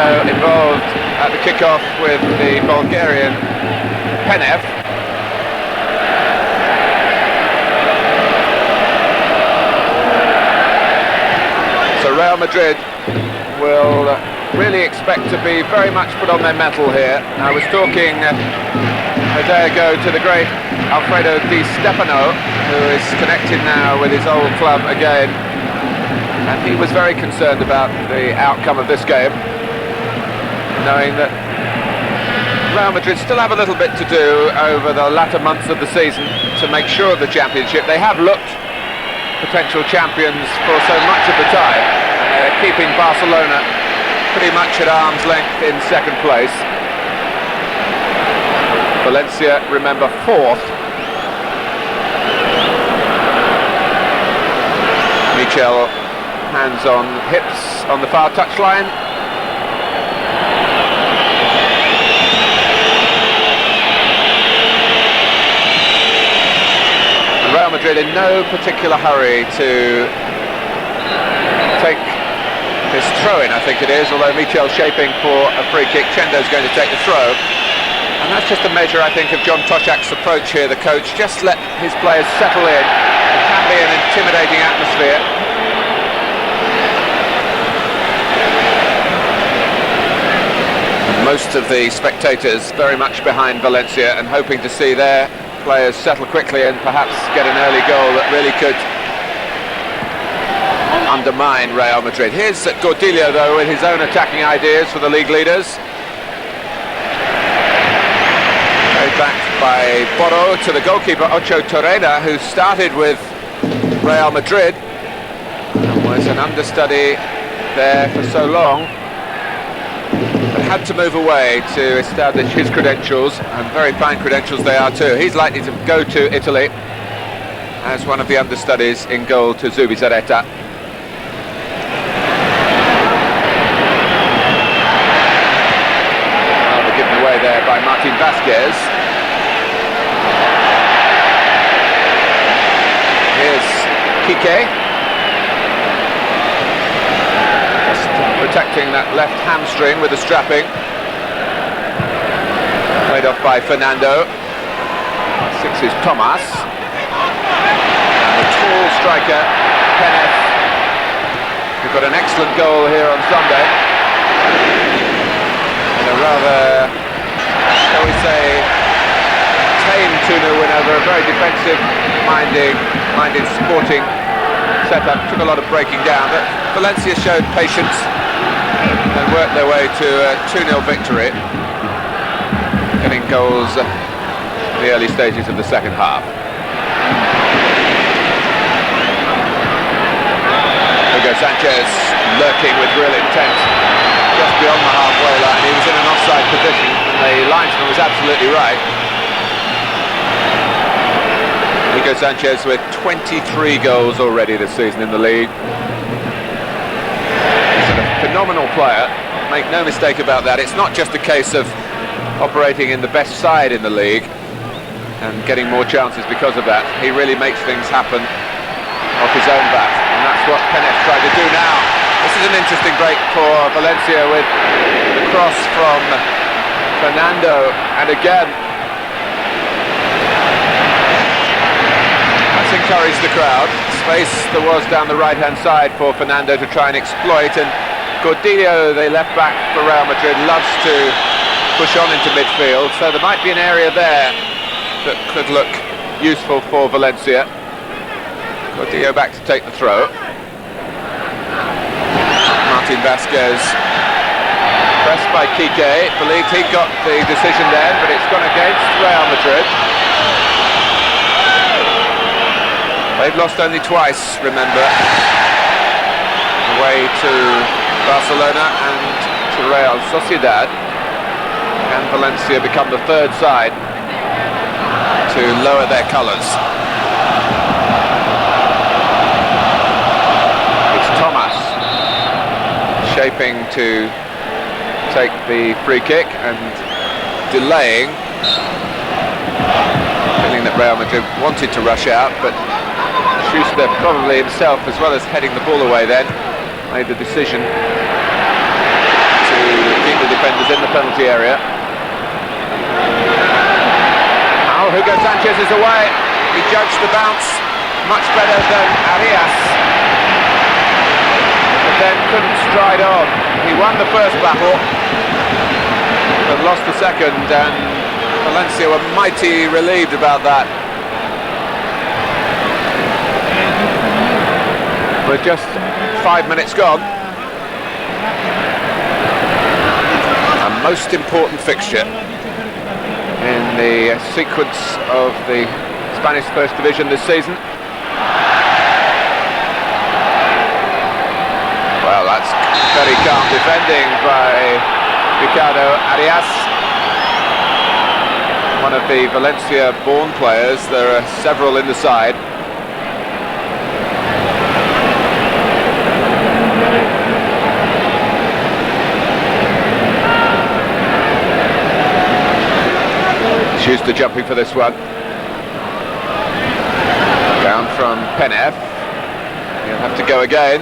Fernando involved at the kickoff with the Bulgarian Penev. So Real Madrid will really expect to be very much put on their mettle here. I was talking a day ago to the great Alfredo Di Stefano, who is connected now with his old club again, and he was very concerned about the outcome of this game, knowing that Real Madrid still have a little bit to do over the latter months of the season to make sure of the championship. They have looked potential champions for so much of the time, and they're keeping Barcelona pretty much at arm's length in second place. Valencia, remember, fourth. Michel, hands on hips on the far touchline. Real Madrid in no particular hurry to take this throw-in, I think it is, although Michel's shaping for a free kick. Chendo's going to take the throw. And that's just a measure, I think, of John Toshak's approach here, the coach. Just let his players settle in. It can be an intimidating atmosphere. Most of the spectators very much behind Valencia and hoping to see their players settle quickly and perhaps get an early goal that really could undermine Real Madrid. Here's Gordillo, though, with his own attacking ideas for the league leaders. Carried back by Voro to the goalkeeper Ochotorena, who started with Real Madrid and was an understudy there for so long, but had to move away to establish his credentials, and very fine credentials they are too. He's likely to go to Italy as one of the understudies in goal to Zubizarreta. Well, given away there by Martin Vazquez. Here's Quique, protecting that left hamstring with a strapping. Played off by Fernando. 6 is Tomas. And the tall striker, Penev, who got an excellent goal here on Sunday. In a rather, shall we say, tame 2-0 win over a very defensive-minded Sporting setup. Took a lot of breaking down, but Valencia showed patience and worked their way to a 2-0 victory, getting goals in the early stages of the second half. Hugo Sanchez lurking with real intent just beyond the halfway line. He was in an offside position and the linesman was absolutely right. Hugo Sanchez with 23 goals already this season in the league. Phenomenal player, make no mistake about that. It's not just a case of operating in the best side in the league and getting more chances because of that. He really makes things happen off his own bat, and that's what Penev tried to do now. This is an interesting break for Valencia with the cross from Fernando, and again that's encouraged the crowd. Space there was down the right-hand side for Fernando to try and exploit, and Gordillo, the left back for Real Madrid, loves to push on into midfield, so there might be an area there that could look useful for Valencia. Gordillo back to take the throw. Martin Vazquez, pressed by Quique, believed he got the decision there, but it's gone against Real Madrid. They've lost only twice, remember, away to Barcelona and to Real Sociedad. Can Valencia become the third side to lower their colours? It's Tomas shaping to take the free kick and delaying, feeling that Real Madrid wanted to rush out, but Schuster probably himself, as well as heading the ball away then, made the decision to defenders in the penalty area. Oh, Hugo Sanchez is away. He judged the bounce much better than Arias, but then couldn't stride on. He won the first battle, but lost the second, and Valencia were mighty relieved about that. With just 5 minutes gone, a most important fixture in the sequence of the Spanish First Division this season. Well, that's very calm defending by Ricardo Arias, one of the Valencia-born players. There are several in the side. Schuster jumping for this one. Down from Penev. He'll have to go again.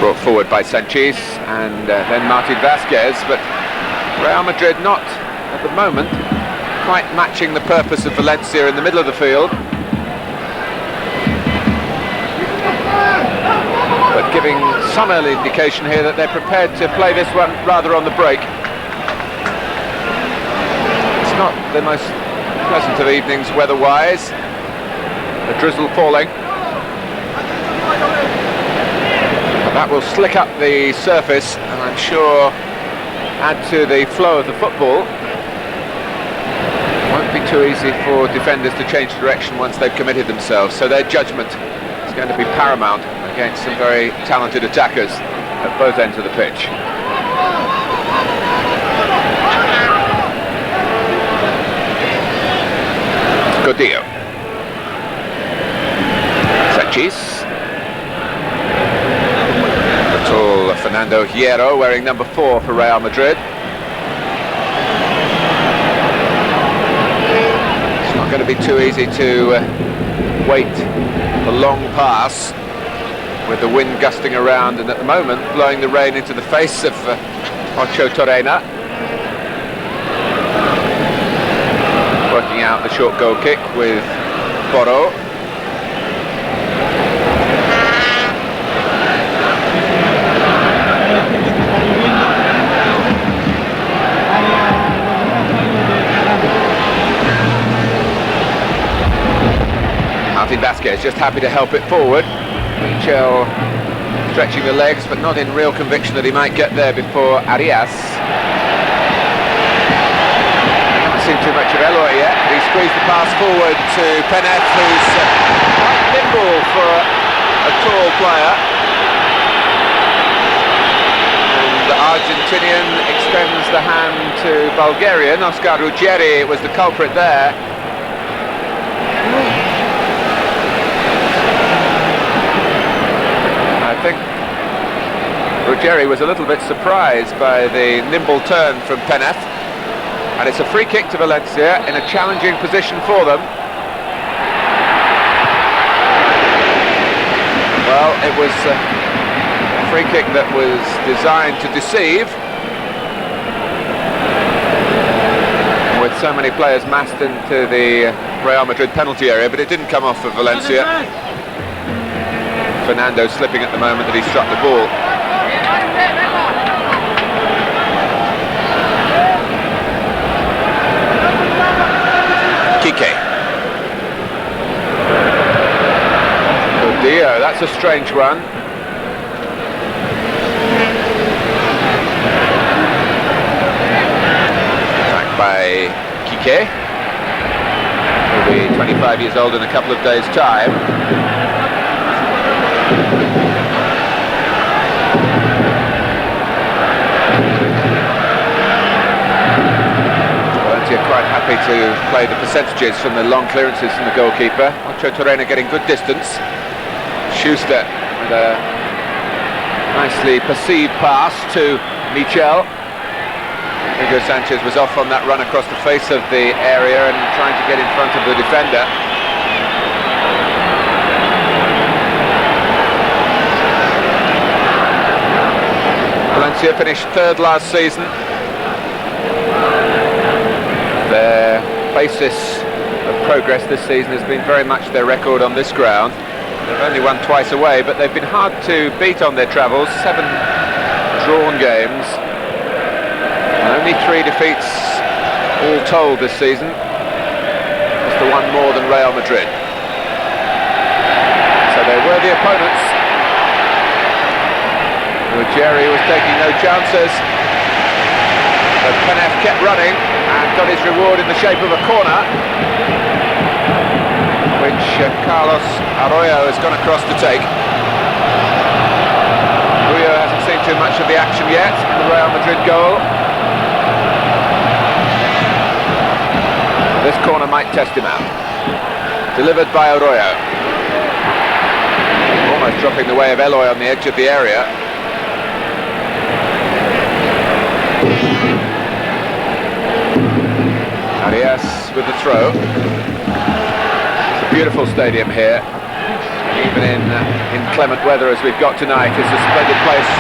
Brought forward by Sanchis and then Martin Vazquez, but Real Madrid not, at the moment, quite matching the purpose of Valencia in the middle of the field, but giving some early indication here that they're prepared to play this one rather on the break. It's not the most pleasant of evenings weather-wise, a drizzle falling. That will slick up the surface and I'm sure add to the flow of the football. Won't be too easy for defenders to change direction once they've committed themselves, so their judgment is going to be paramount against some very talented attackers at both ends of the pitch. Gordillo. Sanchis. The tall Fernando Hierro wearing number 4 for Real Madrid. It's not going to be too easy to wait the long pass with the wind gusting around and at the moment blowing the rain into the face of Ochotorena. Working out the short goal kick with Voro. Martin Vazquez just happy to help it forward. Michel stretching the legs, but not in real conviction that he might get there before Arias. Haven't seen too much of Eloy yet. He squeezed the pass forward to Penev, who's quite nimble for a tall player. And the Argentinian extends the hand to Bulgarian. Ruggei was the culprit there. I think Ruggei was a little bit surprised by the nimble turn from Penev, and it's a free kick to Valencia in a challenging position for them. Well, it was a free kick that was designed to deceive, with so many players massed into the Real Madrid penalty area, but it didn't come off for Valencia. Fernando slipping at the moment that he struck the ball. Quique. Gordillo, that's a strange one. Attacked by Quique. He'll be 25 years old in a couple of days' time. Quite happy to play the percentages from the long clearances from the goalkeeper. Ochotorena getting good distance. Schuster with a nicely perceived pass to Michel. Hugo Sanchez was off on that run across the face of the area and trying to get in front of the defender. Valencia finished third last season. Their basis of progress this season has been very much their record on this ground. They've only won twice away, but they've been hard to beat on their travels. 7 drawn games, and only 3 defeats all told this season. Just the one more than Real Madrid. So they're worthy opponents. Ruggei was taking no chances, but Penev kept running and got his reward in the shape of a corner, which Carlos Arroyo has gone across to take. Buyo hasn't seen too much of the action yet in the Real Madrid goal. This corner might test him out. Delivered by Arroyo. Almost dropping the way of Eloy on the edge of the area. Arias with the throw. It's a beautiful stadium here. Even in inclement weather as we've got tonight, it's a splendid place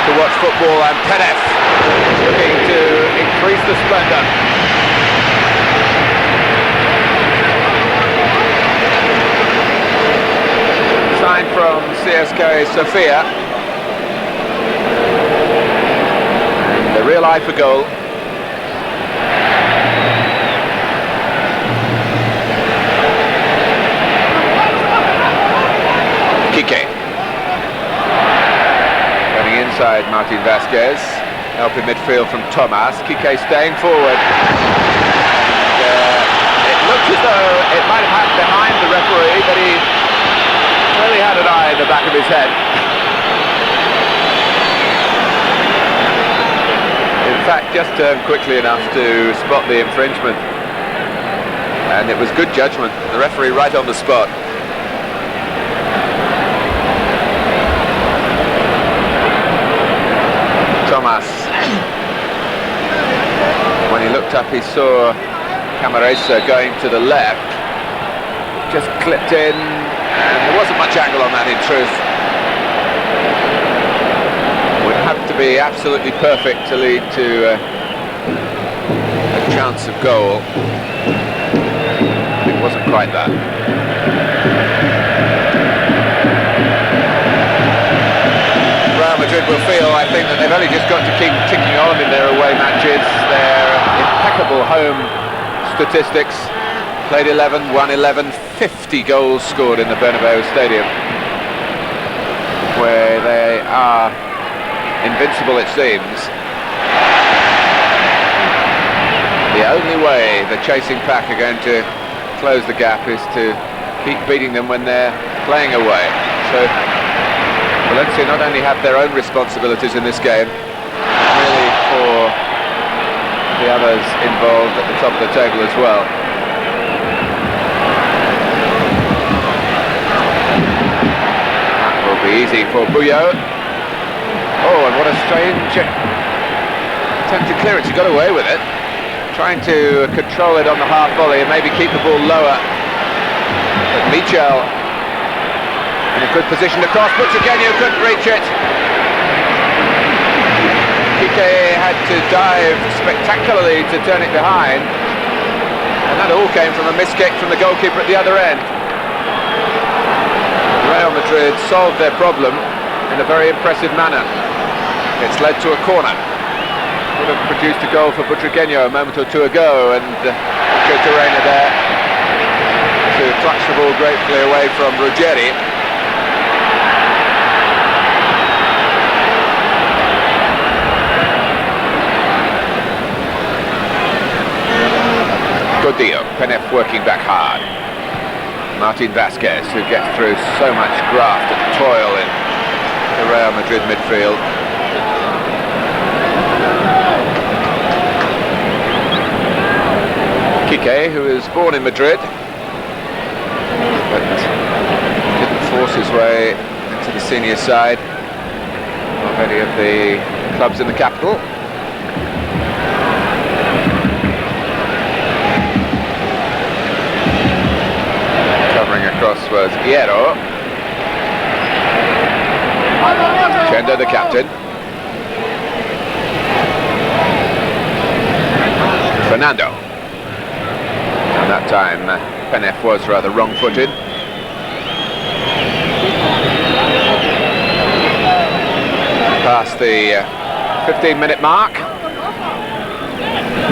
to watch football, and Penev looking to increase the splendour. Sign from CSKA Sofia. And the real eye for goal. Quique. Running inside Martin Vazquez. Help in midfield from Tomas. Quique staying forward. And, it looked as though it might have happened behind the referee, but he really had an eye in the back of his head. In fact, just turned quickly enough to spot the infringement. And it was good judgment. The referee right on the spot. Tomas. When he looked up, he saw Camarasa going to the left. Just clipped in, and there wasn't much angle on that in truth. Would have to be absolutely perfect to lead to a chance of goal. It wasn't quite that. Real Madrid will feel, I think, that they've only just got to keep ticking on in their away matches. Their impeccable home statistics. Played 11, won 11, 50 goals scored in the Bernabeu Stadium, where they are invincible, it seems. The only way the chasing pack are going to close the gap is to keep beating them when they're playing away. So Valencia not only have their own responsibilities in this game, really for the others involved at the top of the table as well. That will be easy for Buyo. Oh, and what a strange attempted clearance. He got away with it. Trying to control it on the half volley and maybe keep the ball lower. But Michel in a good position to cross. Butragueño couldn't reach it. Quique had to dive spectacularly to turn it behind. And that all came from a miskick from the goalkeeper at the other end. Real Madrid solved their problem in a very impressive manner. It's led to a corner. Would have produced a goal for Butragueño a moment or two ago, and Ochotorena there to clutch the ball gratefully away from Ruggei. Gordillo, Penev working back hard. Martin Vazquez, who gets through so much graft and toil in the Real Madrid midfield. Quique, who was born in Madrid, but didn't force his way into the senior side of any of the clubs in the capital. Covering across was Hierro. Chendo, the captain. Fernando. And that time Penev was rather wrong-footed. Past the 15-minute mark.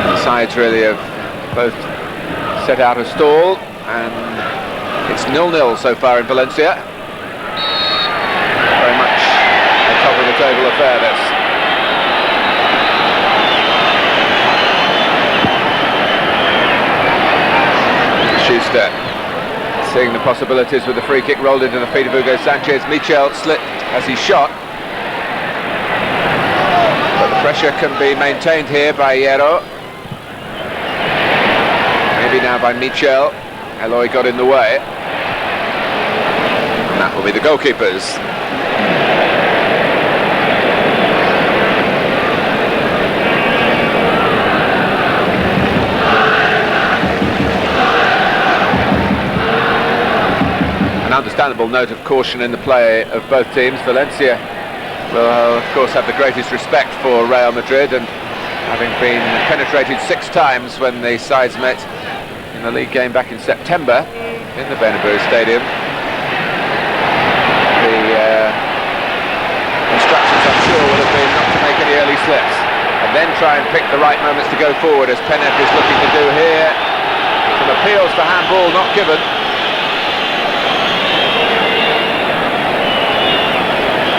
The sides really have both set out a stall, and it's 0-0 so far in Valencia. Very much a top of the table affair, this. Schuster seeing the possibilities with the free kick rolled into the feet of Hugo Sanchez. Michel slipped as he shot. But the pressure can be maintained here by Hierro. Maybe now by Michel. Eloy got in the way. And that will be the goalkeepers. An understandable note of caution in the play of both teams. Valencia will, of course, have the greatest respect for Real Madrid, and having been penetrated 6 times when the sides met in the league game back in September in the Bernabeu Stadium. The instructions, I'm sure, will have been not to make any early slips, and then try and pick the right moments to go forward, as Penev is looking to do here. Some appeals for handball not given.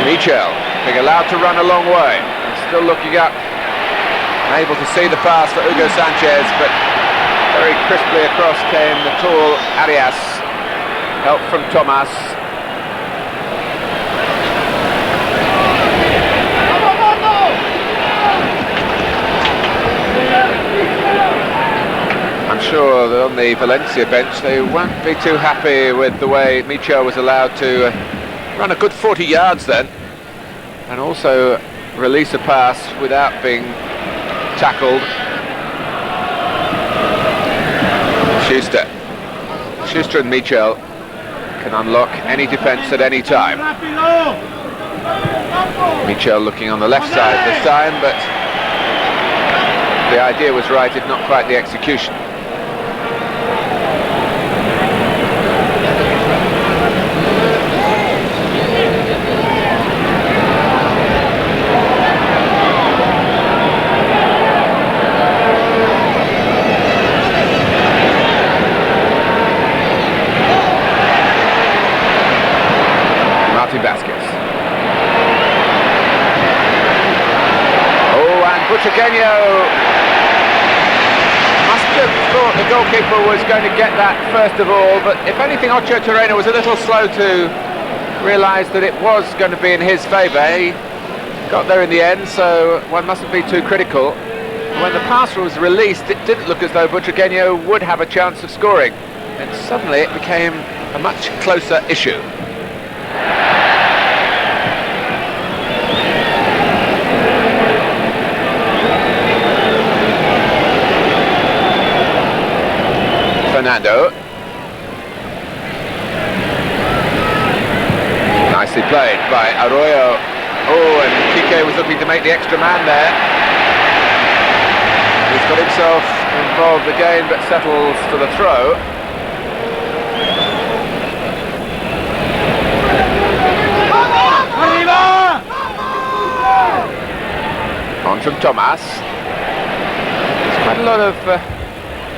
Michel being allowed to run a long way, still looking up, able to see the pass for Hugo Sanchez, but very crisply across came the tall Arias. Help from Tomas. I'm sure that on the Valencia bench they won't be too happy with the way Michel was allowed to run a good 40 yards then, and also release a pass without being tackled. Schuster and Michel can unlock any defence at any time. Michel looking on the left side this time, but the idea was right, if not quite the execution. Vazquez. Oh, and Butragueño must have thought the goalkeeper was going to get that first of all, but if anything, Ochotorena was a little slow to realise that it was going to be in his favour. He got there in the end, so one mustn't be too critical. When the pass was released, it didn't look as though Butragueño would have a chance of scoring, and suddenly it became a much closer issue. Nando. Nicely played by Arroyo. Oh, and Quique was looking to make the extra man there. He's got himself involved again, but settles for the throw. On from Tomas. There's quite a lot of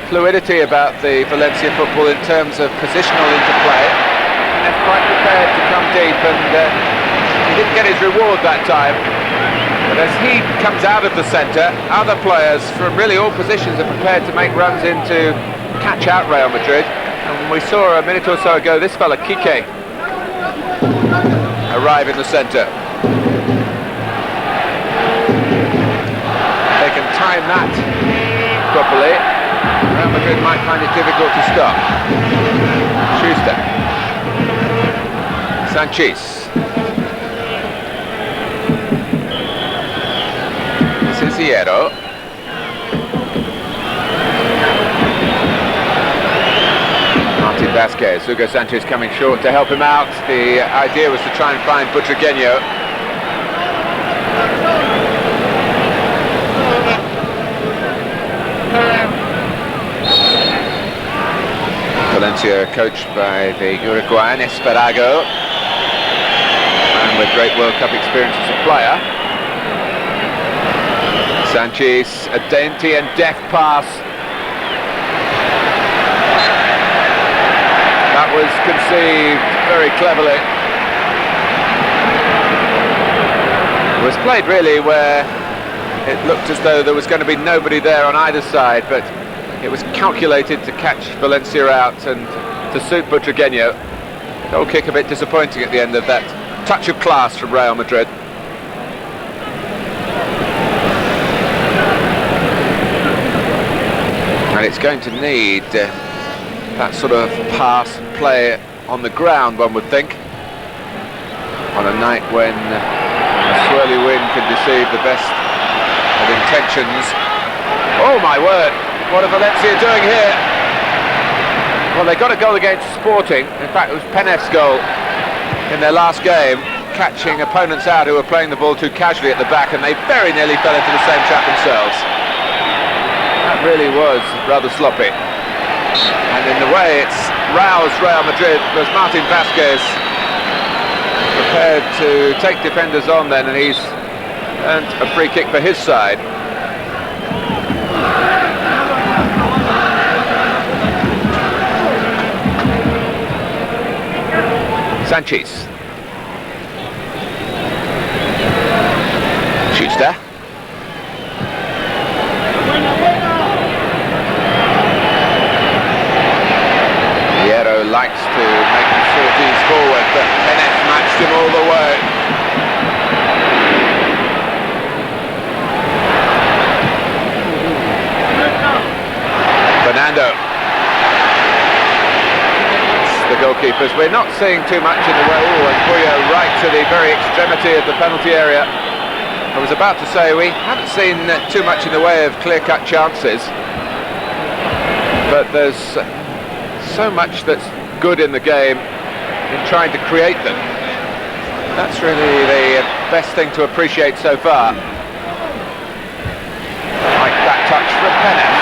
fluidity about the Valencia football in terms of positional interplay, and they're quite prepared to come deep, and he didn't get his reward that time, but as he comes out of the centre, other players from really all positions are prepared to make runs in to catch out Real Madrid. And we saw a minute or so ago this fella Quique arrive in the centre. They can time that properly. Real Madrid might find it difficult to stop. Schuster. Sanchis. This is Hierro. Vazquez. Hugo Sanchez coming short to help him out. The idea was to try and find Butragueño. Valencia coached by the Uruguayan Esperago, and with great World Cup experience as a player. Sanchis, a dainty and deft pass. That was conceived very cleverly. It was played really where it looked as though there was going to be nobody there on either side, but it was calculated to catch Valencia out and to suit Butragueño. Goal kick a bit disappointing at the end of that. Touch of class from Real Madrid. And it's going to need that sort of pass play on the ground, one would think, on a night when a swirly wind can deceive the best of intentions. Oh my word, what are Valencia doing here? Well, they got a goal against Sporting. In fact, it was Penev's goal in their last game, catching opponents out who were playing the ball too casually at the back, and they very nearly fell into the same trap themselves. That really was rather sloppy. And in the way it's roused Real Madrid was Martin Vazquez, prepared to take defenders on then, and he's earned a free kick for his side. Sanchis. Schuster. Hierro likes to make the sorties forward, but Penev matched him all the way. Fernando. The goalkeepers. We're not seeing too much in the way. Oh, and Buyo right to the very extremity of the penalty area. I was about to say we haven't seen too much in the way of clear-cut chances, but there's so much that's good in the game in trying to create them. That's really the best thing to appreciate so far. Like that touch from Penev.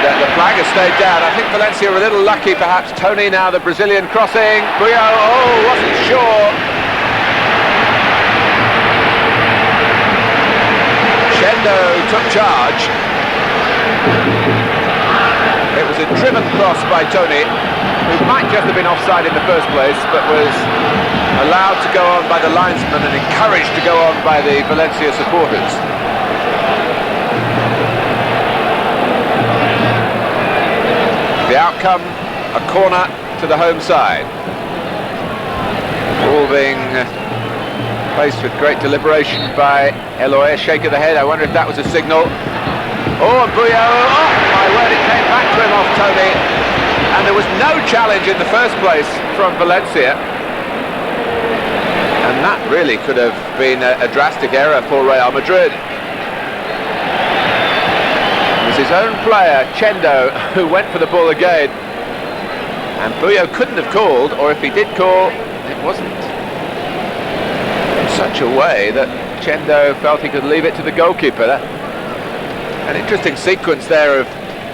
The flag has stayed down. I think Valencia were a little lucky perhaps. Toni now, the Brazilian crossing. Buyo, oh, wasn't sure. Chendo took charge. It was a driven cross by Toni, who might just have been offside in the first place, but was allowed to go on by the linesman and encouraged to go on by the Valencia supporters. The outcome, a corner to the home side. All being placed with great deliberation by Eloy. A shake of the head, I wonder if that was a signal. Oh, and Buyo, oh my word, it came back to him off Toni. And there was no challenge in the first place from Valencia. And that really could have been a drastic error for Real Madrid. His own player, Chendo, who went for the ball again, and Buyo couldn't have called, or if he did call, it wasn't in such a way that Chendo felt he could leave it to the goalkeeper. An interesting sequence there of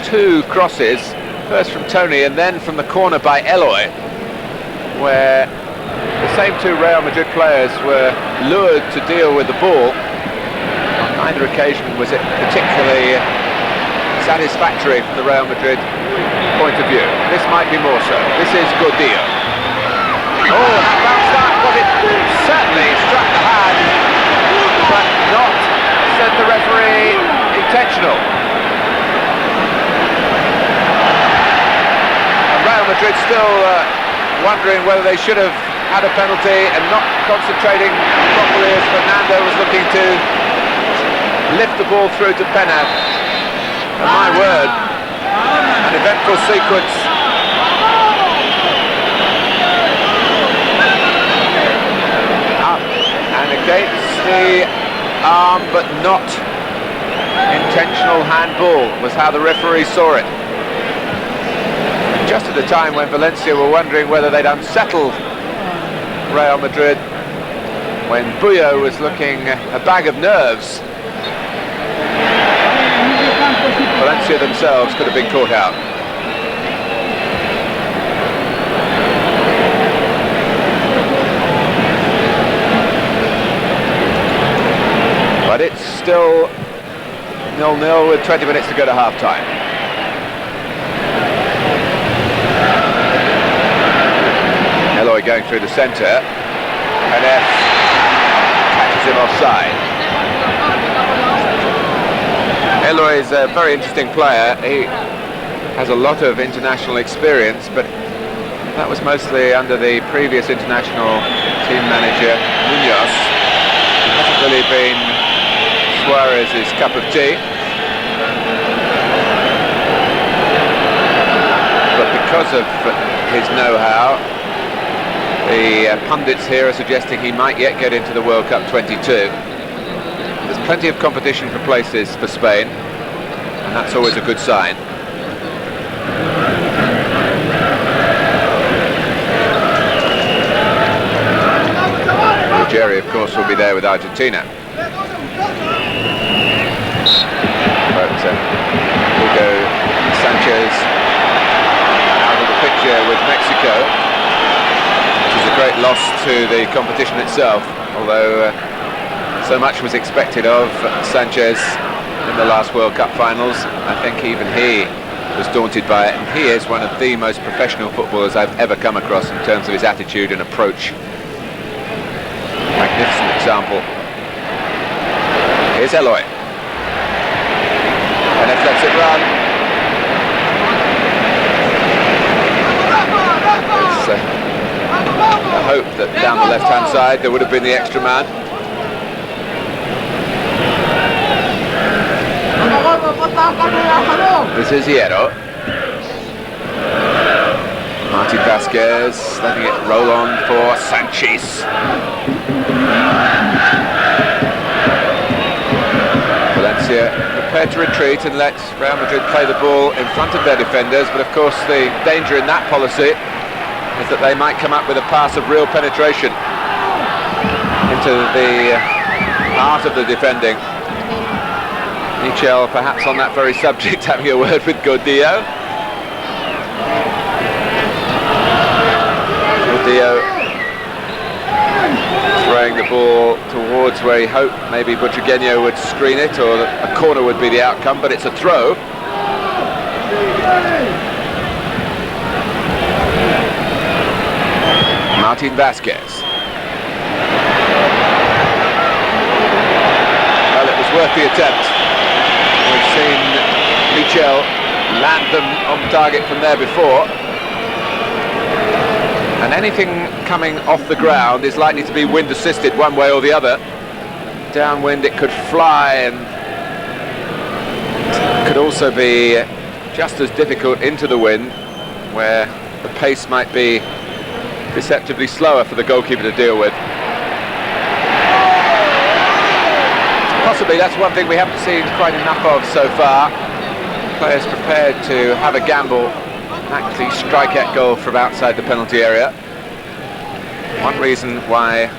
two crosses, first from Toni and then from the corner by Eloy, where the same two Real Madrid players were lured to deal with the ball. On neither occasion was it particularly satisfactory from the Real Madrid point of view. This might be more so. This is Gordillo. Oh, that bounce back, was it? Certainly struck the hand, but not, said the referee, intentional. And Real Madrid still wondering whether they should have had a penalty and not concentrating properly as Fernando was looking to lift the ball through to Penev. And my word, an eventful sequence. Up and against the arm, but not intentional handball, was how the referee saw it. And just at the time when Valencia were wondering whether they'd unsettled Real Madrid, when Buyo was looking a bag of nerves, Valencia themselves could have been caught out. still 0-0 with 20 minutes to go to half-time. Eloy going through the centre. Penev catches him offside. Eloy is a very interesting player. He has a lot of international experience, but that was mostly under the previous international team manager, Munoz. It hasn't really been Suarez's cup of tea. But because of his know-how, the pundits here are suggesting he might yet get into the World Cup 22. There's plenty of competition for places for Spain, and that's always a good sign. Ruggei, of course, will be there with Argentina. But Hugo, Sanchez out of the picture with Mexico, which is a great loss to the competition itself, although so much was expected of Sanchez in the last World Cup finals. I think even he was daunted by it, and he is one of the most professional footballers I've ever come across in terms of his attitude and approach. Magnificent example. Here's Eloy. And if lets it run. It's a hope that down the left-hand side there would have been the extra man. This is Hierro. Vazquez letting it roll on for Sanchis. Valencia prepared to retreat and let Real Madrid play the ball in front of their defenders, but of course the danger in that policy is that they might come up with a pass of real penetration into the heart of the defending. Michel perhaps on that very subject having a word with Gordillo. Gordillo throwing the ball towards where he hoped maybe Butragueño would screen it, or a corner would be the outcome, but it's a throw. Vazquez. Well, it was worth the attempt. We've seen Michel land them on target from there before. And anything coming off the ground is likely to be wind assisted one way or the other. Downwind it could fly, and could also be just as difficult into the wind, where the pace might be deceptively slower for the goalkeeper to deal with. Possibly that's one thing we haven't seen quite enough of so far. Players prepared to have a gamble, actually strike at goal from outside the penalty area. One reason why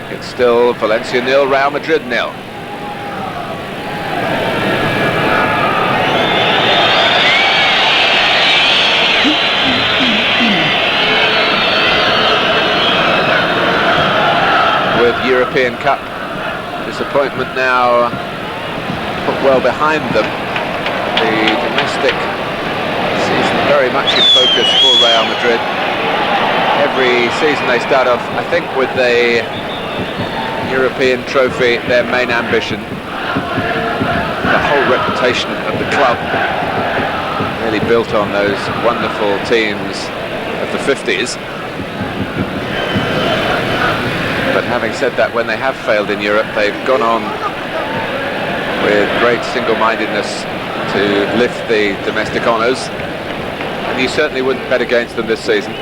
it's still Valencia 0, Real Madrid 0. With European Cup disappointment now put well behind them, the domestic season very much in focus for Real Madrid. Every season they start off, I think, with the European trophy, their main ambition. The whole reputation of the club really built on those wonderful teams of the 50s. But having said that, when they have failed in Europe, they've gone on with great single-mindedness to lift the domestic honours, and you certainly wouldn't bet against them this season.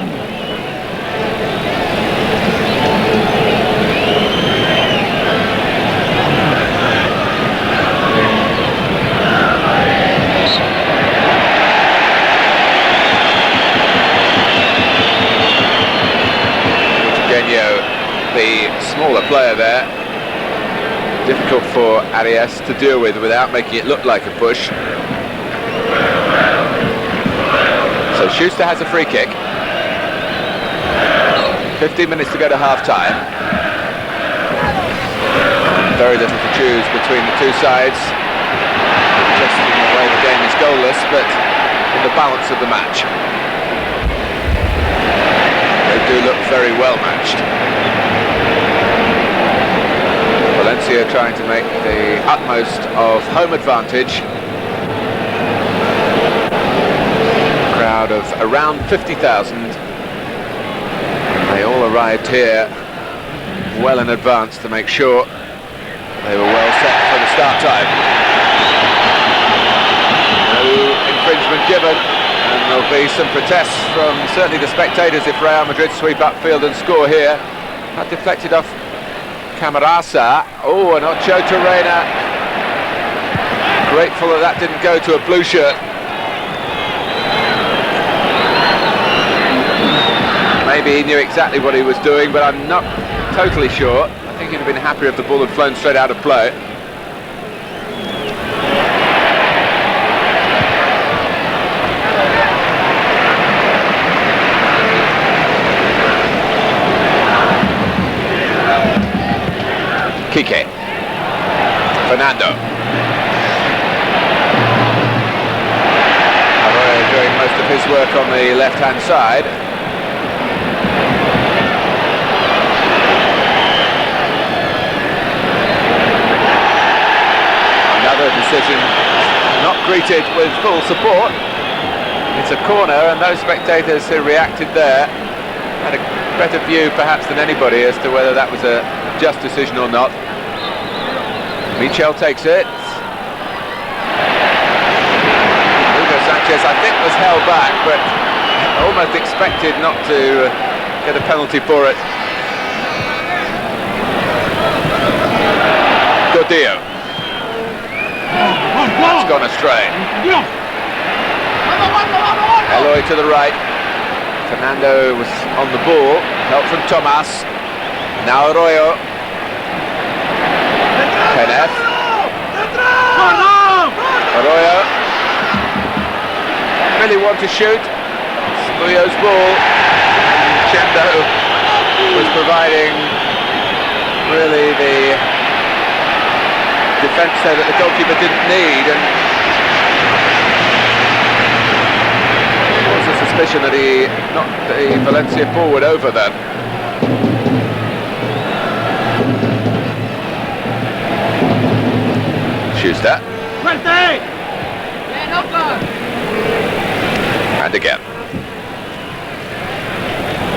The smaller player there, difficult for Arias to deal with without making it look like a push. So Schuster has a free kick. 15 minutes to go to half-time. Very little to choose between the two sides. Just in the way the game is goalless, but in the balance of the match. They do look very well matched. Valencia trying to make the utmost of home advantage. Crowd of around 50,000. They all arrived here well in advance to make sure they were well set for the start time. No infringement given, and there'll be some protests from certainly the spectators if Real Madrid sweep upfield and score here. That deflected off Camarasa. Oh, and Ochotorena. Grateful that didn't go to a blue shirt. Maybe he knew exactly what he was doing, but I'm not totally sure. I think he'd have been happier if the ball had flown straight out of play. Quique. Fernando. Arroyo doing most of his work on the left-hand side. Decision not greeted with full support. It's a corner, and those spectators who reacted there had a better view perhaps than anybody as to whether that was a just decision or not. Michel takes it. Hugo Sanchez, I think, was held back, but almost expected not to get a penalty for it. Gordillo. That's gone astray. Eloy to the right. Fernando was on the ball. Help from Tomas. Now Arroyo. Penev. Arroyo. Really want to shoot. Buyo's ball. Chendo was providing really the defence there that the goalkeeper didn't need, and there was a suspicion that he knocked the Valencia forward over then. Schuster. And again.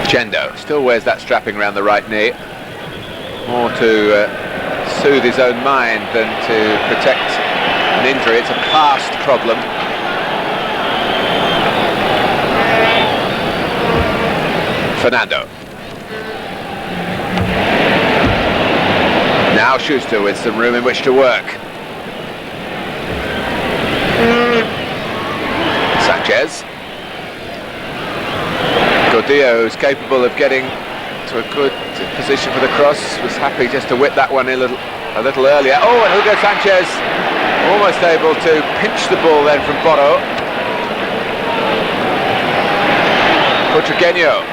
Chendo still wears that strapping around the right knee. More to soothe his own mind than to protect an injury. It's a past problem. Fernando. Now Schuster with some room in which to work. Sanchez. Gordillo is capable of getting to a good position for the cross, was happy just to whip that one in a little earlier. Oh, and Hugo Sanchez almost able to pinch the ball then from Voro. Butragueño.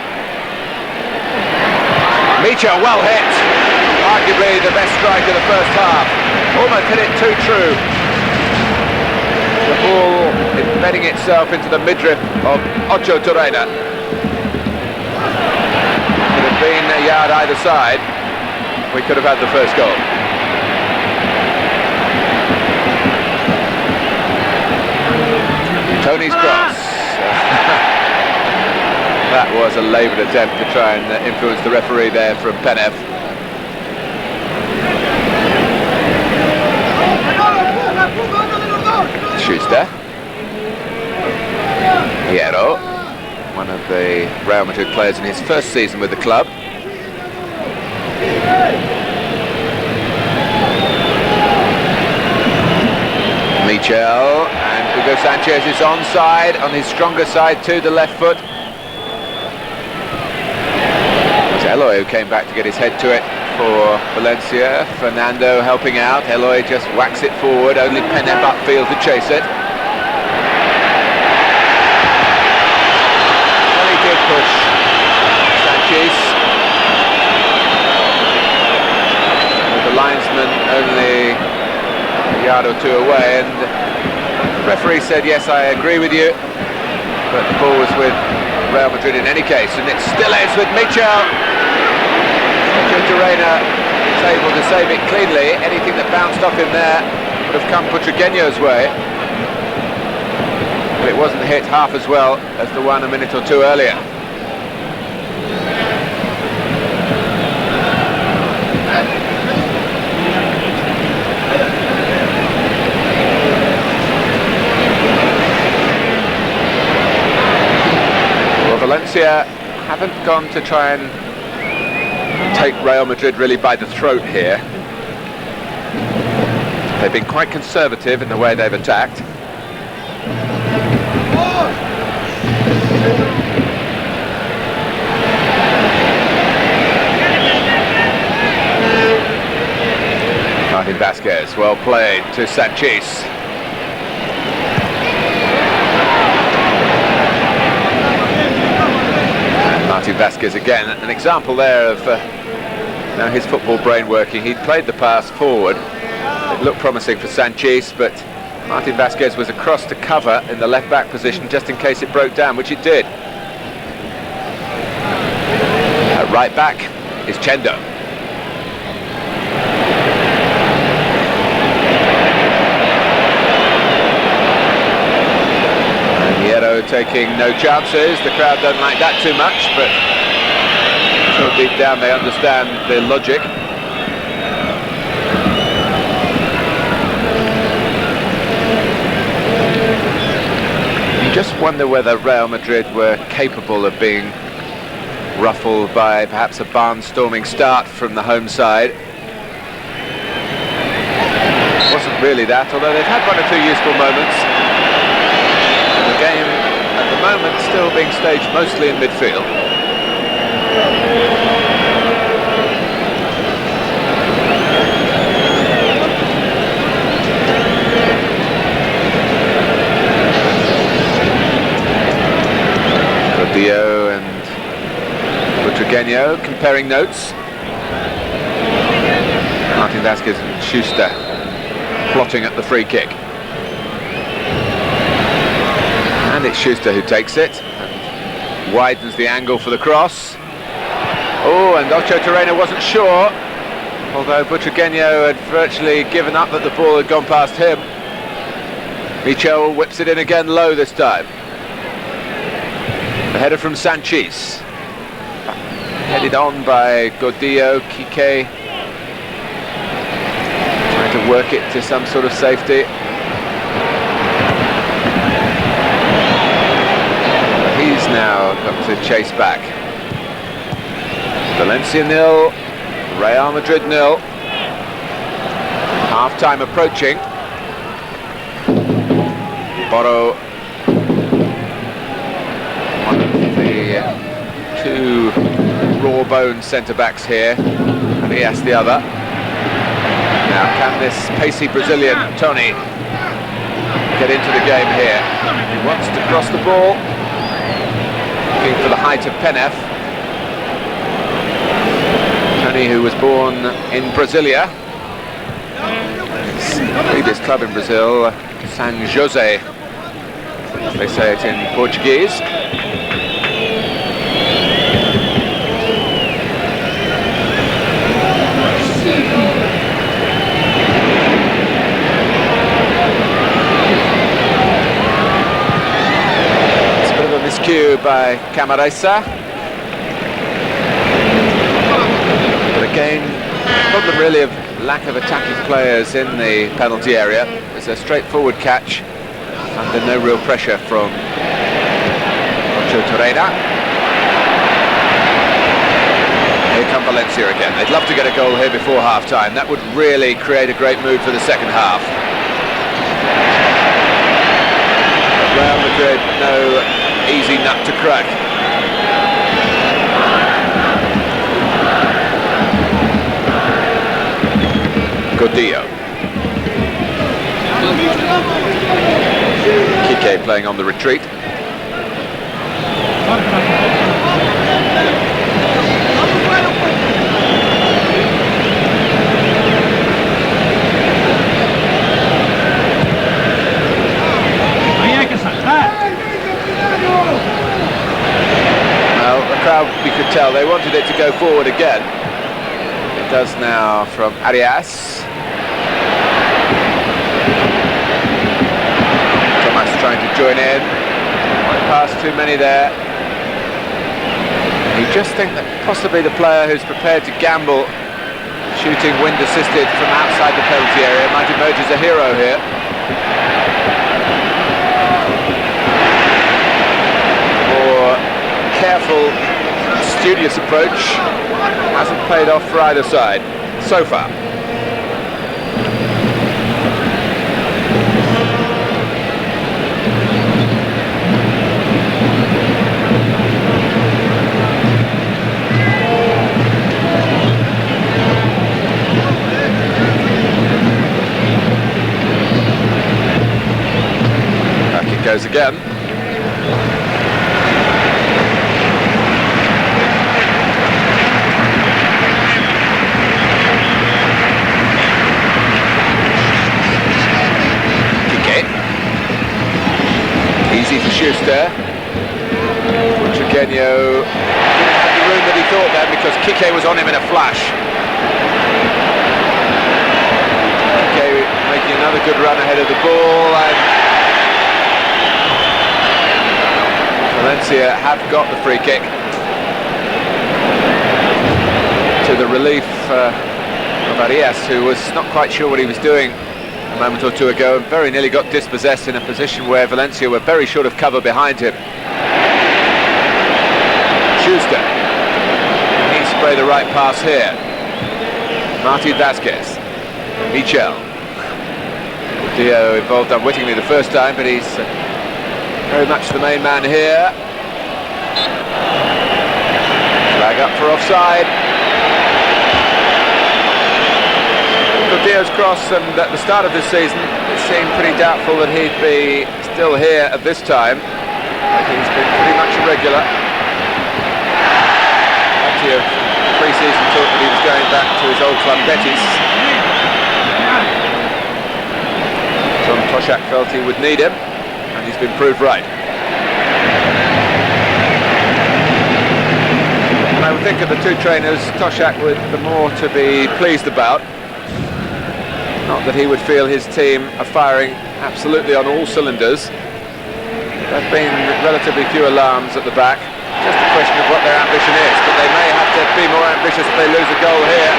Michel, well hit. Arguably the best strike of the first half. Almost hit it too true. The ball embedding itself into the midriff of Ochotorena. Been a yard either side, we could have had the first goal. Toni's cross. That was a laboured attempt to try and influence the referee there from Penev. Schuster. Hierro, one of the Real Madrid players in his first season with the club. Michel, and Hugo Sanchez is onside, on his stronger side to the left foot. It's Eloy who came back to get his head to it for Valencia. Fernando helping out. Eloy just whacks it forward, only Penev upfield to chase it. Good push. Sanchis. With the linesman yard or two away, and the referee said, yes, I agree with you, but the ball was with Real Madrid in any case, and it still is with Michel. Ochotorena is able to save it cleanly. Anything that bounced off him there would have come Butragueño's way, but it wasn't hit half as well as the one a minute or two earlier. Valencia haven't gone to try and take Real Madrid really by the throat here. They've been quite conservative in the way they've attacked. Vazquez, well played to Sanchis. Vazquez again, an example there of now his football brain working. He'd played the pass forward, it looked promising for Sanchis, but Vazquez was across to cover in the left back position just in case it broke down, which it did. At right back is Chendo. Hierro taking no chances. The crowd don't like that too much, but I'm sure deep down they understand the logic. You just wonder whether Real Madrid were capable of being ruffled by perhaps a barnstorming start from the home side. It wasn't really that, although they've had one or two useful moments. The game at the moment still being staged mostly in midfield. Gordillo and Butragueño comparing notes. Vazquez and Schuster plotting at the free kick. And it's Schuster who takes it and widens the angle for the cross. Oh, and Ochotorena wasn't sure, although Butragueño had virtually given up that the ball had gone past him. Michel whips it in again low this time. The header from Sanchis, headed on by Gordillo. Quique trying to work it to some sort of safety. He's now got to chase back. Valencia 0, Real Madrid 0. Half-time approaching. Voro, one of the two raw-bone centre-backs here, and Arias the other. Now, can this pacey Brazilian, Toni, get into the game here? He wants to cross the ball. Looking for the height of Penev. Toni, who was born in Brasilia. His previous club in Brazil, San Jose, they say it in Portuguese. It's a bit of a miscue by Camarasa. But again, problem really of lack of attacking players in the penalty area. It's a straightforward catch under no real pressure from Ochotorena. Here come Valencia again. They'd love to get a goal here before half-time. That would really create a great mood for the second half. But Real Madrid, no easy nut to crack. Gordillo. Quique playing on the retreat. crowd, we could tell they wanted it to go forward again. It does now from Arias. Tomas trying to join in. Might pass too many there. You just think that possibly the player who's prepared to gamble, shooting wind assisted from outside the penalty area, might emerge as a hero here. More careful, studious approach hasn't paid off for either side so far. Back it goes again. Easy for Schuster. Butragueño didn't have the room that he thought then because Quique was on him in a flash. Quique making another good run ahead of the ball, and Valencia have got the free kick, to the relief of Arias, who was not quite sure what he was doing a moment or two ago, and very nearly got dispossessed in a position where Valencia were very short of cover behind him. Schuster, he spray the right pass here. Vazquez, Michel. Gordillo involved unwittingly the first time, but he's very much the main man here. Flag up for offside. Gordillo's cross, and at the start of this season it seemed pretty doubtful that he'd be still here at this time. I think he's been pretty much a regular. Plenty of pre-season talk that he was going back to his old club Betis. Toshak felt he would need him, and he's been proved right. And I would think of the two trainers, Toshak with the more to be pleased about. Not that he would feel his team are firing absolutely on all cylinders. There have been relatively few alarms at the back. Just a question of what their ambition is, but they may have to be more ambitious if they lose a goal here.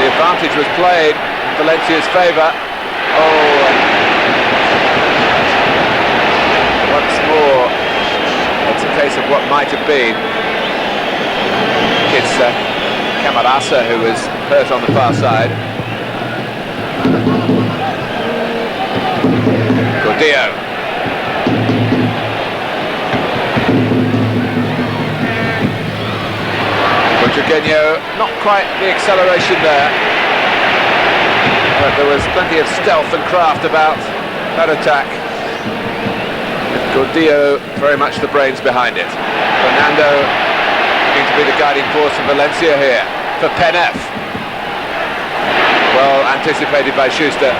The advantage was played in Valencia's favour. Oh, once more, it's a case of what might have been. It's Camarasa who was hurt on the far side. Gordillo. Butragueño, not quite the acceleration there, but there was plenty of stealth and craft about that attack, with Gordillo very much the brains behind it. Fernando looking to be the guiding force for Valencia here, for Penev. Well anticipated by Schuster.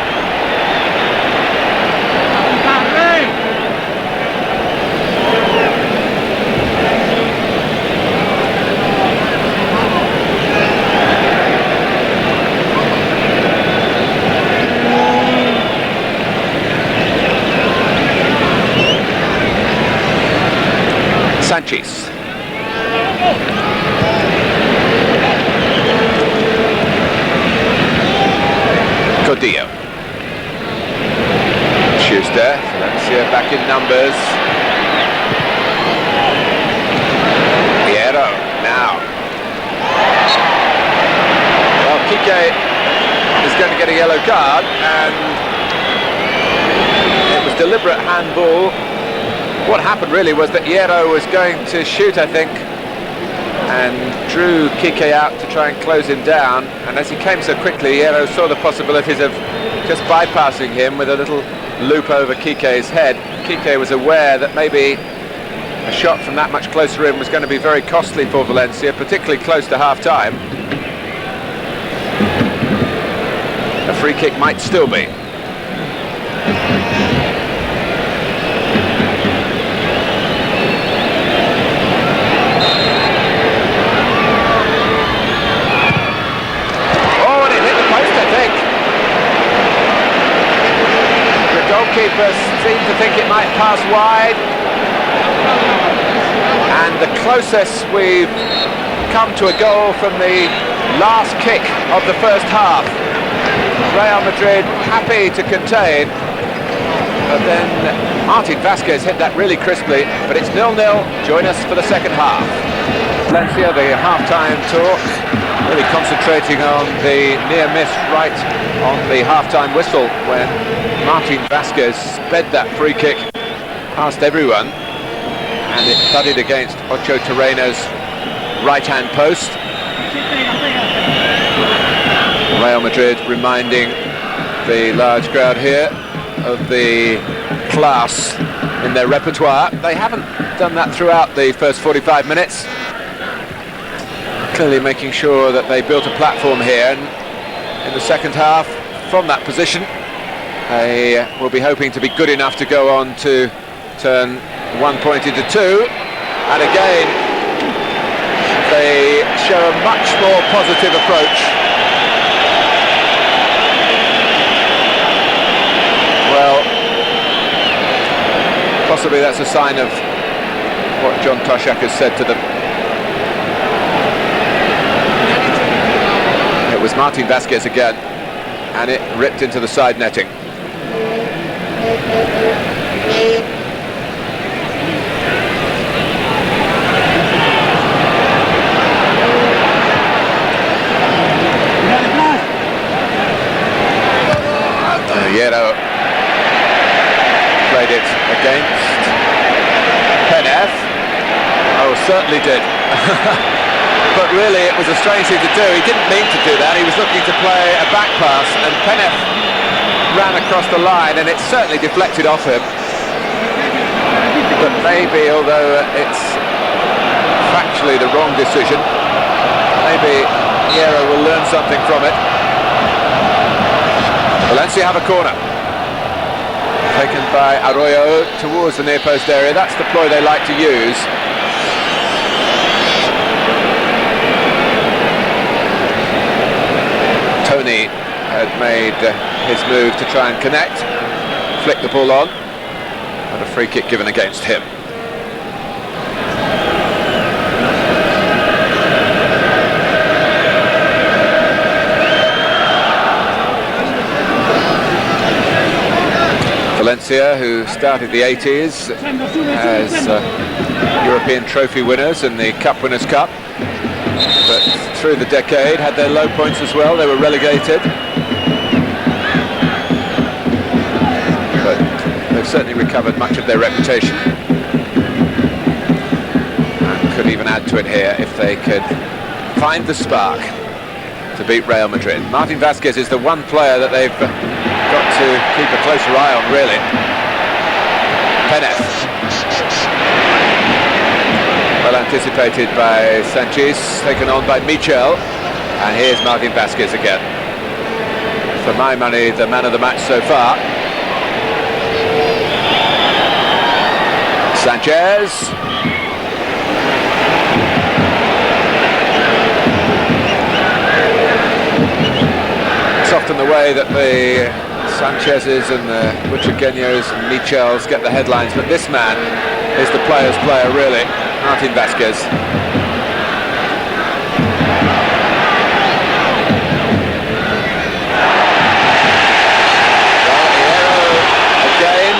Sanchis. Gordillo. Schuster. Valencia back in numbers. Hierro now. Well, Quique is going to get a yellow card, and it was deliberate handball. What happened really was that Hierro was going to shoot, I think, and drew Quique out to try and close him down, and as he came so quickly, Hierro saw the possibilities of just bypassing him with a little loop over Quique's head. Quique was aware that maybe a shot from that much closer in was going to be very costly for Valencia, particularly close to half-time. A free kick might still be. keeper seemed to think it might pass wide. And the closest we've come to a goal from the last kick of the first half. Real Madrid happy to contain, but then Martin Vazquez hit that really crisply, but it's 0-0. Join us for the second half. Valencia, the half-time talk, really concentrating on the near miss right on the half-time whistle when Martin Vazquez sped that free kick past everyone, and it thudded against Ochotorena's right-hand post. Real Madrid reminding the large crowd here of the class in their repertoire. They haven't done that throughout the first 45 minutes. Clearly making sure that they built a platform here, and in the second half, from that position, they will be hoping to be good enough to go on to turn 1 point into 2, and again they show a much more positive approach. Well, possibly that's a sign of what John Toshak has said to them. It was Martin Vazquez again, and it ripped into the side netting. Hierro played it against Penev. Oh, certainly did. But really it was a strange thing to do. He didn't mean to do that. He was looking to play a back pass, and Penev ran across the line, and it certainly deflected off him. But maybe, although it's factually the wrong decision, maybe Hierro will learn something from it. Valencia have a corner. Taken by Arroyo towards the near post area. That's the ploy they like to use. Toni had made his move to try and connect, flick the ball on, and a free kick given against him. Valencia, who started the 80s as European trophy winners in the Cup Winners' Cup, but through the decade had their low points as well. They were relegated, but they've certainly recovered much of their reputation, and could even add to it here if they could find the spark to beat Real Madrid. Martin Vazquez is the one player that they've got to keep a closer eye on, really. Penev. Well anticipated by Sanchis, taken on by Michel, and here's Martin Vazquez again. For my money, the man of the match so far. Sanchez. It's often the way that the Sanchez's and the Butragueños and Michels get the headlines, but this man is the player's player, really. Martin Vazquez. Hierro again,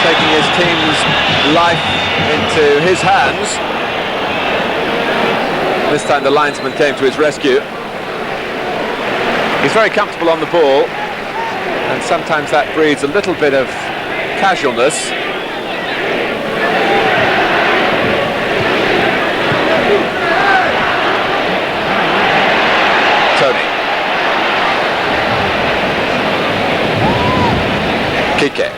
taking his team's life into his hands. This time the linesman came to his rescue. He's very comfortable on the ball, and sometimes that breeds a little bit of casualness. Toni. Quique.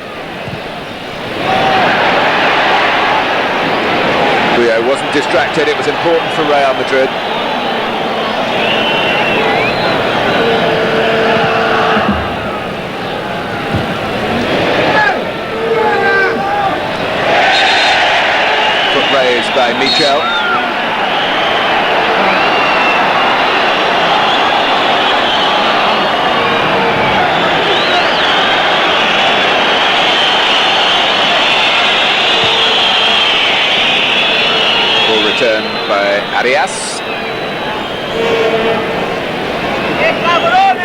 Buyo wasn't distracted. It was important for Real Madrid. Raised by Michel. return by Arias.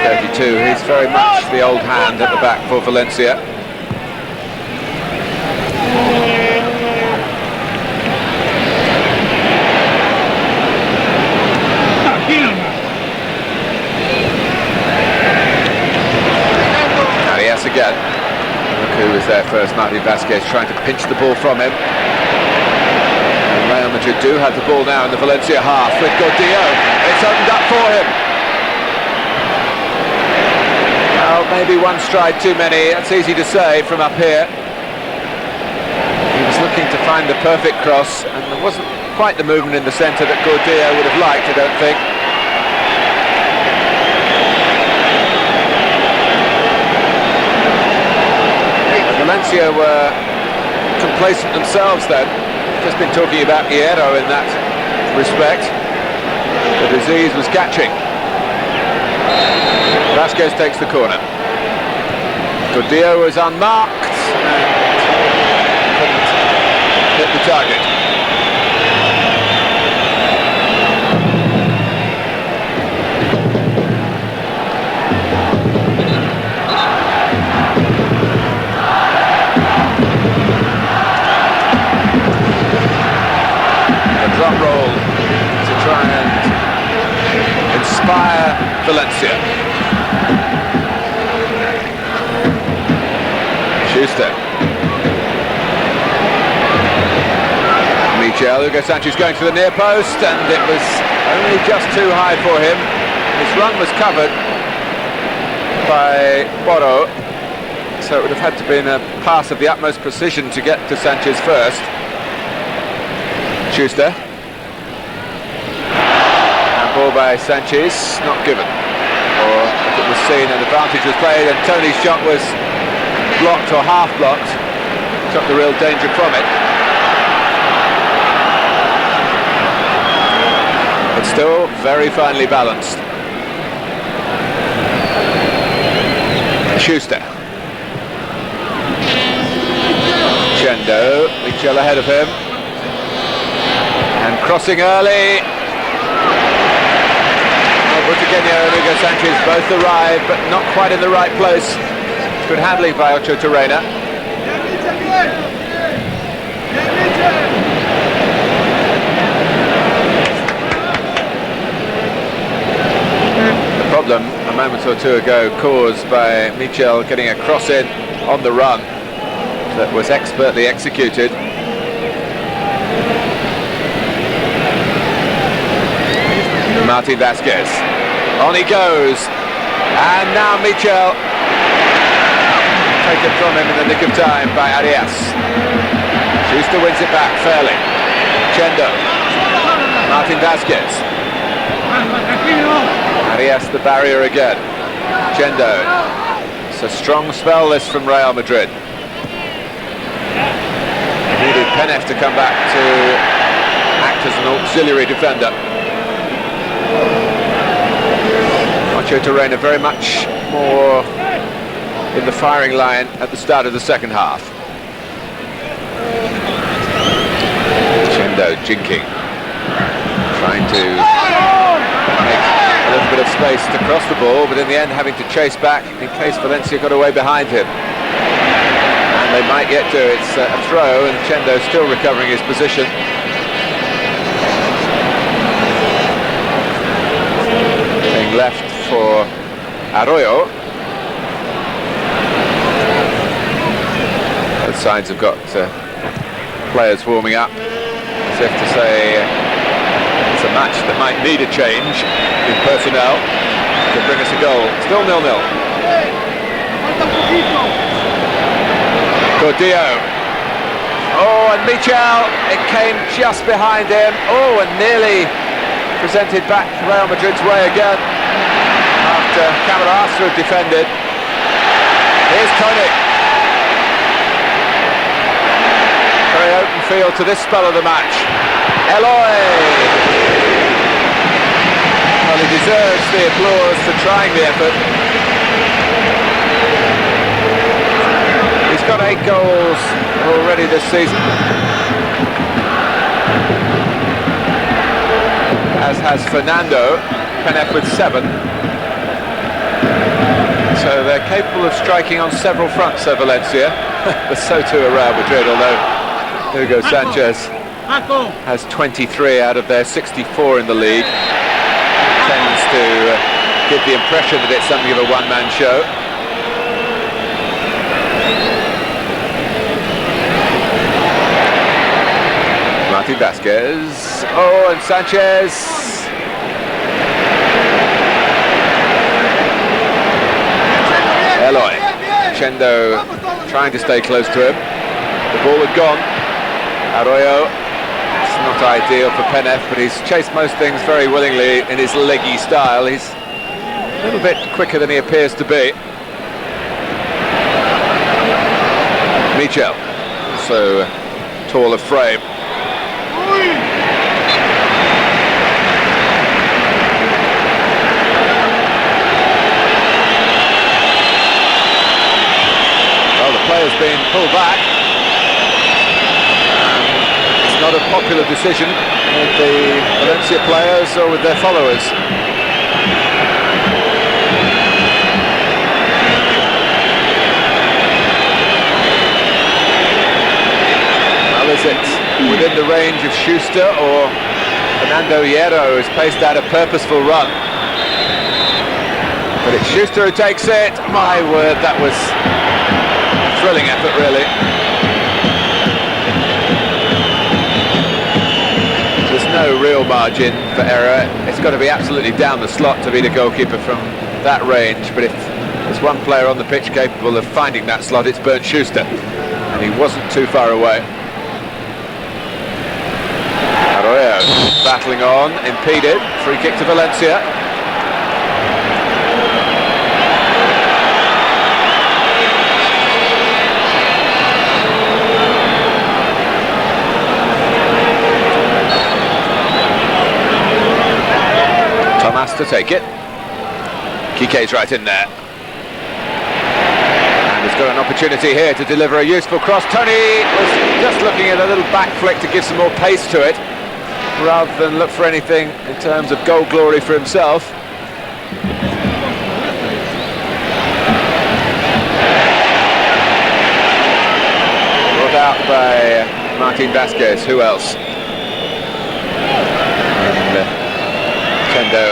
32, he's very much the old hand at the back for Valencia. Arias again. Look who was there first, Vazquez trying to pinch the ball from him. And Real Madrid do have the ball now in the Valencia half with Gordillo. It's opened up for him. Well, maybe one stride too many, that's easy to say from up here. He was looking to find the perfect cross, and there wasn't quite the movement in the centre that Gordillo would have liked, I don't think. Valencia were complacent themselves then. Just been talking about Hierro in that respect. The disease was catching. Vazquez takes the corner. Gordillo was unmarked and couldn't hit the target. The drum roll to try and inspire Valencia. Schuster. Michel, Hugo Sanchis going to the near post, and it was only just too high for him. His run was covered by Voro, so it would have had to be a pass of the utmost precision to get to Sanchez first. Schuster. And ball by Sanchis, not given. Or if it was seen, an advantage was played, and Toni's shot was blocked or half blocked, took the real danger from it. But still very finely balanced. Schuster. Chendo, Michel ahead of him. And crossing early. Butragueño and Hugo Sanchez both arrive, but not quite in the right place. Good handling by Ochotorena. The problem a moment or two ago caused by Michel getting a cross in on the run that was expertly executed. Vazquez. On he goes. And now Michel. Taken from him in the nick of time by Arias. Schuster wins it back fairly. Chendo. Vazquez. Arias the barrier again. Chendo. It's a strong spell this from Real Madrid. Needed Penev to come back to act as an auxiliary defender. Ochotorena very much more in the firing line at the start of the second half. Chendo jinking, trying to make a little bit of space to cross the ball, but in the end having to chase back in case Valencia got away behind him. And they might yet do. It's a throw, and Chendo still recovering his position. Being left for Arroyo. Both sides have got players warming up, as if to say it's a match that might need a change in personnel to bring us a goal. Still 0-0. Gordillo. Oh, and Michel, it came just behind him. Oh, and nearly presented back Real Madrid's way again after Camarasa had defended. Here's Toni. Very open field to this spell of the match. Eloy. Well, he deserves the applause for trying the effort. He's got 8 goals already this season. as has Fernando. Penev with 7. So they're capable of striking on several fronts, Valencia, but so too are Real Madrid, although Hugo Sanchez has 23 out of their 64 in the league. Tends to give the impression that it's something of a one-man show. Vazquez. Oh, and Sanchez. Eloy. Chendo trying to stay close to him. The ball had gone. Arroyo. It's not ideal for Penev, but he's chased most things very willingly in his leggy style. He's a little bit quicker than he appears to be. Michel, so tall of frame. Player's been pulled back. It's not a popular decision with the Valencia players or with their followers. Well, is it within the range of Schuster, or Fernando Hierro has paced out a purposeful run? But it's Schuster who takes it. My word, that was thrilling effort, really. There's no real margin for error. It's got to be absolutely down the slot to beat a goalkeeper from that range, but if there's one player on the pitch capable of finding that slot, it's Bernd Schuster, and he wasn't too far away. Arroyo battling on, impeded. Free kick to Valencia. Tomas to take it. Quique's right in there. And he's got an opportunity here to deliver a useful cross. Toni was just looking at a little back flick to give some more pace to it, rather than look for anything in terms of goal glory for himself. Brought out by Vazquez. Who else? Chendo,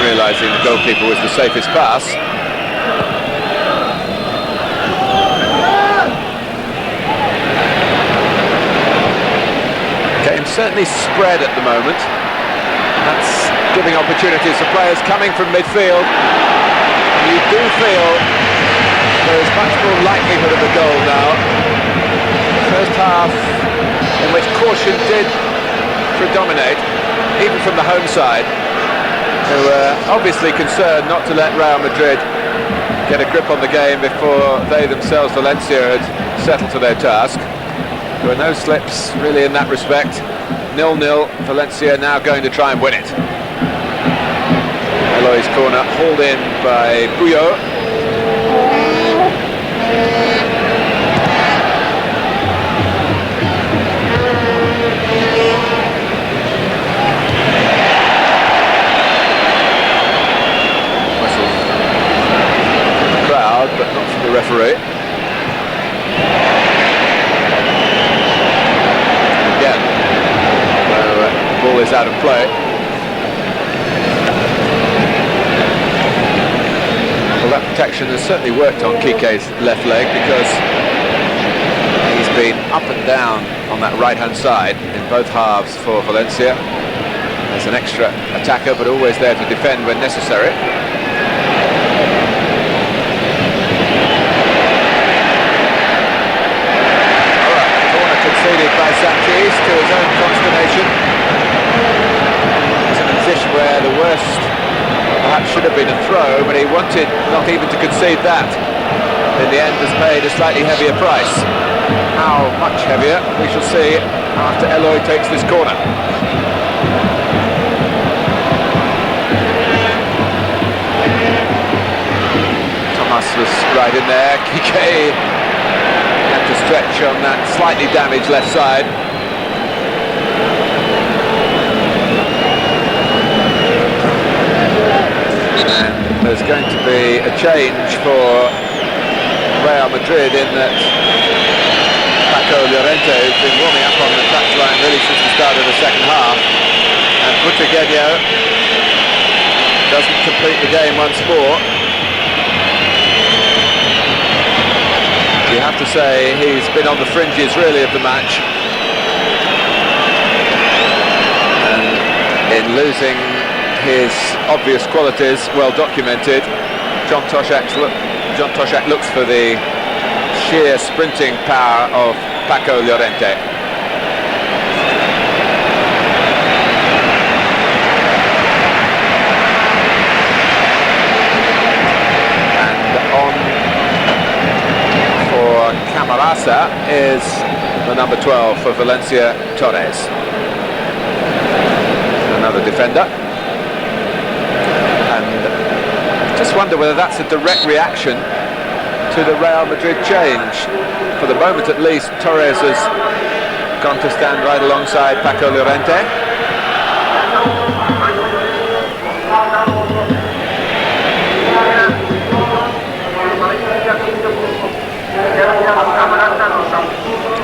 realising the goalkeeper was the safest pass. Game certainly spread at the moment. That's giving opportunities for players coming from midfield. You do feel there is much more likelihood of a goal now. First half in which caution did predominate, even from the home side, who were obviously concerned not to let Real Madrid get a grip on the game before they themselves, Valencia, had settled to their task. There were no slips really in that respect. 0-0, Valencia now going to try and win it. Eloy's corner hauled in by Buyo. But not for the referee. Again, the ball is out of play. Well, that protection has certainly worked on Quique's left leg, because he's been up and down on that right-hand side in both halves for Valencia. There's an extra attacker, but always there to defend when necessary. Conceded by Sanchis, to his own consternation. It's in a position where the worst perhaps should have been a throw, but he wanted not even to concede that. In the end has paid a slightly heavier price. How much heavier, we shall see after Eloy takes this corner. Tomas was right in there. Quique to stretch on that slightly damaged left side. going to be a change for Real Madrid in that Paco Lllorente, who's been warming up on the touchline really since the start of the second half, and Butragueño doesn't complete the game once more. You have to say he's been on the fringes really of the match, and in losing his obvious qualities, well documented, John Toshak looks for the sheer sprinting power of Paco Lllorente. And on for Camarasa is the number 12 for Valencia, Torres. Another defender. And just wonder whether that's a direct reaction to the Real Madrid change. For the moment at least, Torres has gone to stand right alongside Paco Lllorente.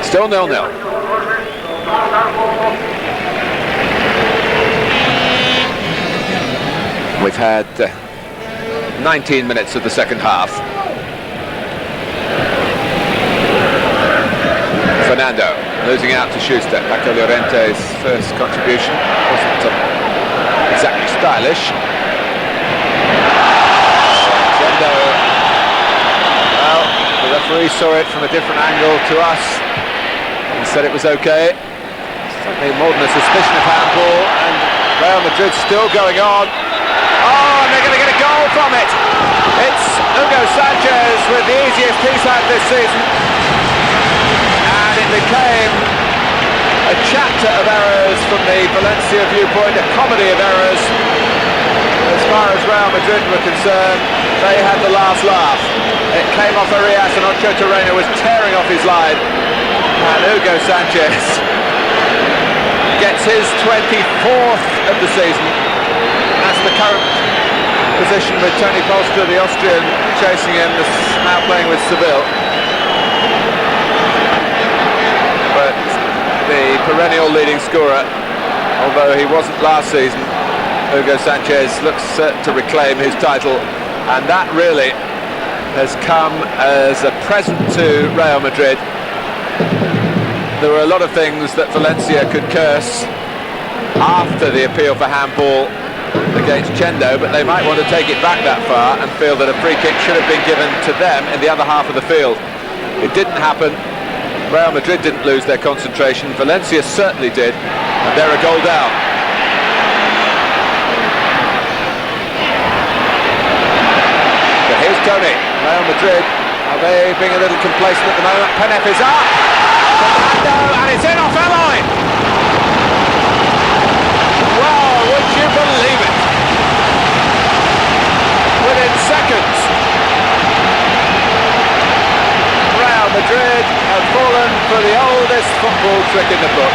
Still 0-0. We've had 19 minutes of the second half. Fernando losing out to Schuster. Paco Llorente's first contribution wasn't exactly stylish. Chendo, well, the referee saw it from a different angle to us and said it was okay. Certainly more than a suspicion of handball, and Real Madrid still going on. Oh, and they're going to get a goal from it. It's Hugo Sanchez with the easiest he's had this season. And it became a chapter of errors from the Valencia viewpoint, a comedy of errors. As far as Real Madrid were concerned, they had the last laugh. It came off Arias and Ochotorena was tearing off his line. And Hugo Sanchez gets his 24th of the season. That's the current position with Toni, the Austrian, chasing him, now playing with Seville. But the perennial leading scorer, although he wasn't last season, Hugo Sanchez looks certain to reclaim his title, and that really has come as a present to Real Madrid. There were a lot of things that Valencia could curse after the appeal for handball against Chendo, but they might want to take it back that far and feel that a free kick should have been given to them in the other half of the field. It didn't happen. Real Madrid didn't lose their concentration. Valencia certainly did, and they're a goal down. So here's Toni. Real Madrid, are they being a little complacent at the moment? Penev is up. Fernando, and it's in off Eloy. Wow, would you believe it? Within seconds, Real Madrid have fallen for the oldest football trick in the book.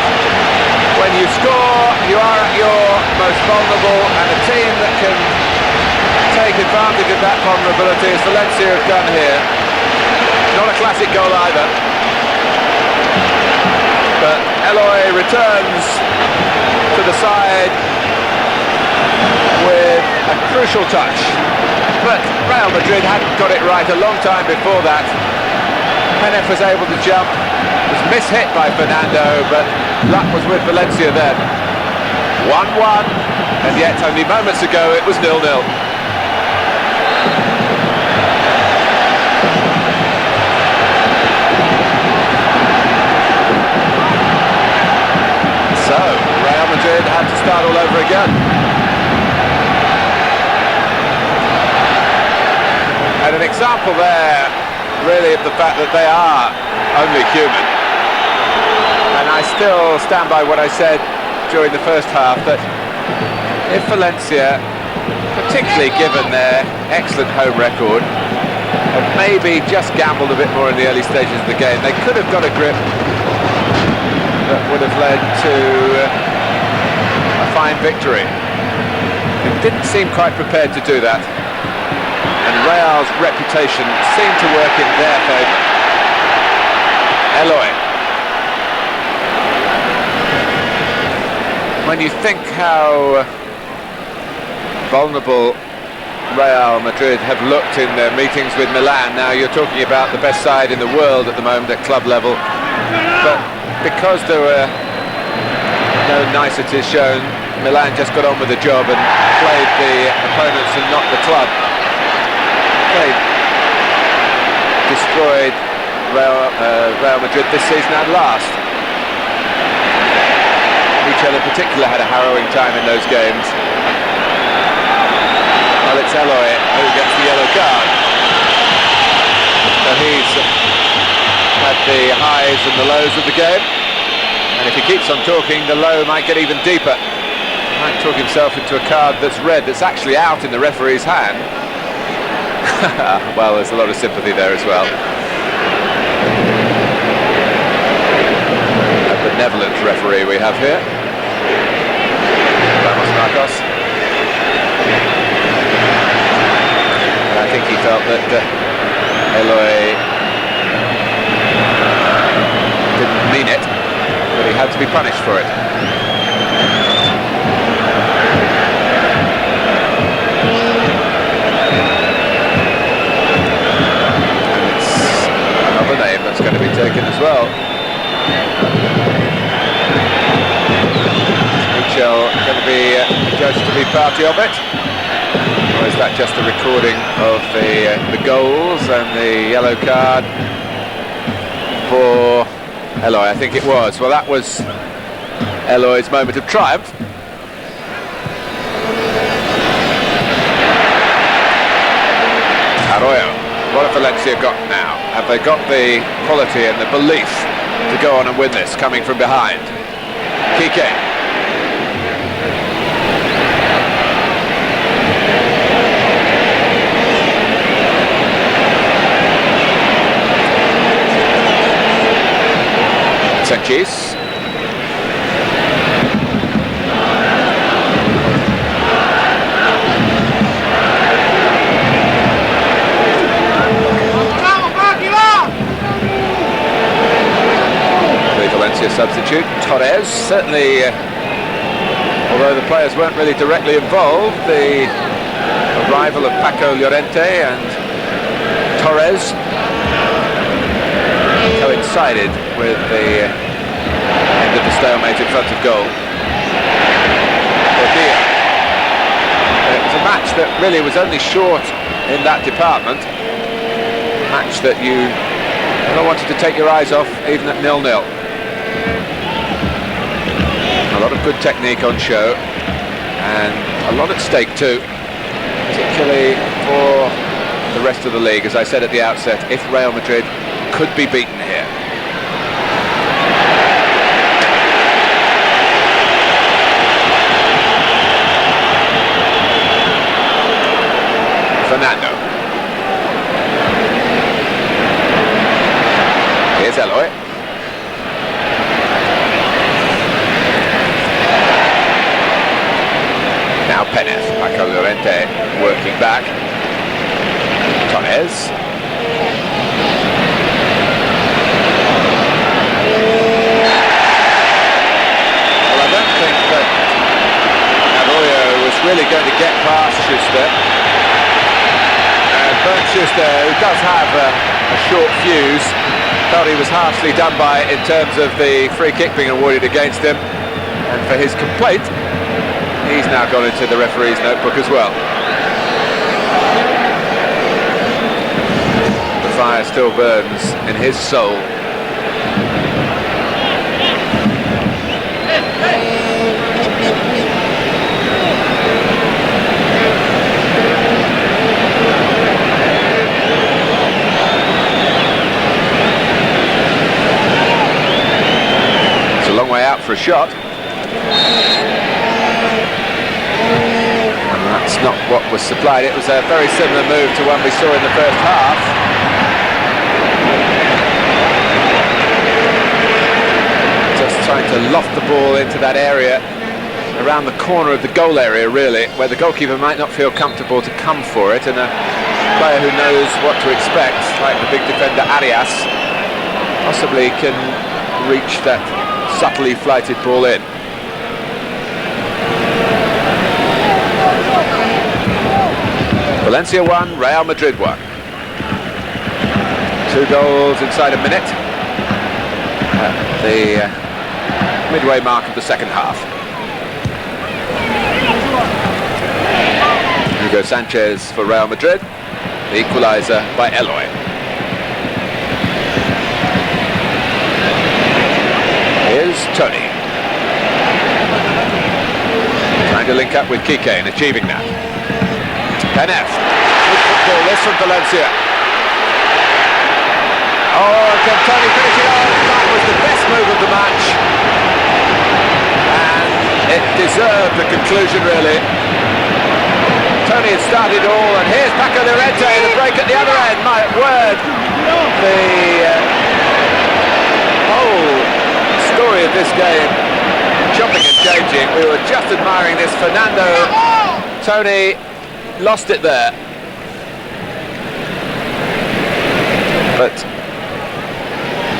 When you score, you are at your most vulnerable, and a team that can take advantage of that vulnerability, as Valencia have done here. Not a classic goal either, but Eloy returns to the side with a crucial touch. But Real Madrid hadn't got it right a long time before that. Penev was able to jump, was mishit by Fernando, but luck was with Valencia then. 1-1, and yet only moments ago it was 0-0. So, Real Madrid had to start all over again. And an example there, really, of the fact that they are only human. And I still stand by what I said during the first half, that if Valencia, particularly given their excellent home record, had maybe just gambled a bit more in the early stages of the game, they could have got a grip that would have led to a fine victory. They didn't seem quite prepared to do that. and Real's reputation seemed to work in their favour. Eloy. When you think how vulnerable Real Madrid have looked in their meetings with Milan, now you're talking about the best side in the world at the moment at club level, but because there were no niceties shown, Milan just got on with the job and played the opponents and not the club. They destroyed Real Madrid this season at last. Michel in particular had a harrowing time in those games. Well, it's Eloy who gets the yellow card. So he's had the highs and the lows of the game, and if he keeps on talking, the low might get even deeper. He might talk himself into a card that's red, that's actually out in the referee's hand. Well, there's a lot of sympathy there as well. A benevolent referee we have here. Marcos. And I think he felt that Eloy didn't mean it, but he had to be punished for it. And it's another name that's going to be taken as well. Michel going to be judged to be party of it, or is that just a recording of the goals and the yellow card for Eloy? I think it was. Well, that was Eloy's moment of triumph. Arroyo. What have Valencia got now? Have they got the quality and the belief to go on and win this, coming from behind? Quique. Sanchis. The Valencia substitute, Torres. Certainly, although the players weren't really directly involved, the arrival of Paco, Lllorente and Torres coincided with the end of the stalemate in front of goal. Gordillo. It was a match that really was only short in that department. A match that you never wanted to take your eyes off, even at 0-0. A lot of good technique on show, and a lot at stake too, particularly for the rest of the league. As I said at the outset, if Real Madrid could be beaten here. Fernando. Here's Eloy. Now Penev. Paco Lllorente working back. Torres. Well, I don't think that Arroyo was really going to get past Schuster. Schuster, who does have a short fuse, thought he was harshly done by in terms of the free kick being awarded against him, and for his complaint, he's now gone into the referee's notebook as well. The fire still burns in his soul. Long way out for a shot, and that's not what was supplied. It was a very similar move to one we saw in the first half. Just trying to loft the ball into that area around the corner of the goal area, really, where the goalkeeper might not feel comfortable to come for it, and a player who knows what to expect, like the big defender Arias, possibly can reach that subtly flighted ball in. Valencia 1, Real Madrid 1. 2 goals inside a minute at the midway mark of the second half. Hugo Sanchez for Real Madrid, the equaliser by Eloy. Here's Toni. Trying to link up with Quique and achieving that. Penev. Good football this from Valencia. Oh, can Toni finish it off? That was the best move of the match. And it deserved the conclusion, really. Toni had started all, and here's Paco Lllorente, the break at the other end. My word, the whole story of this game, chopping and changing. We were just admiring this. Fernando, Toni lost it there. But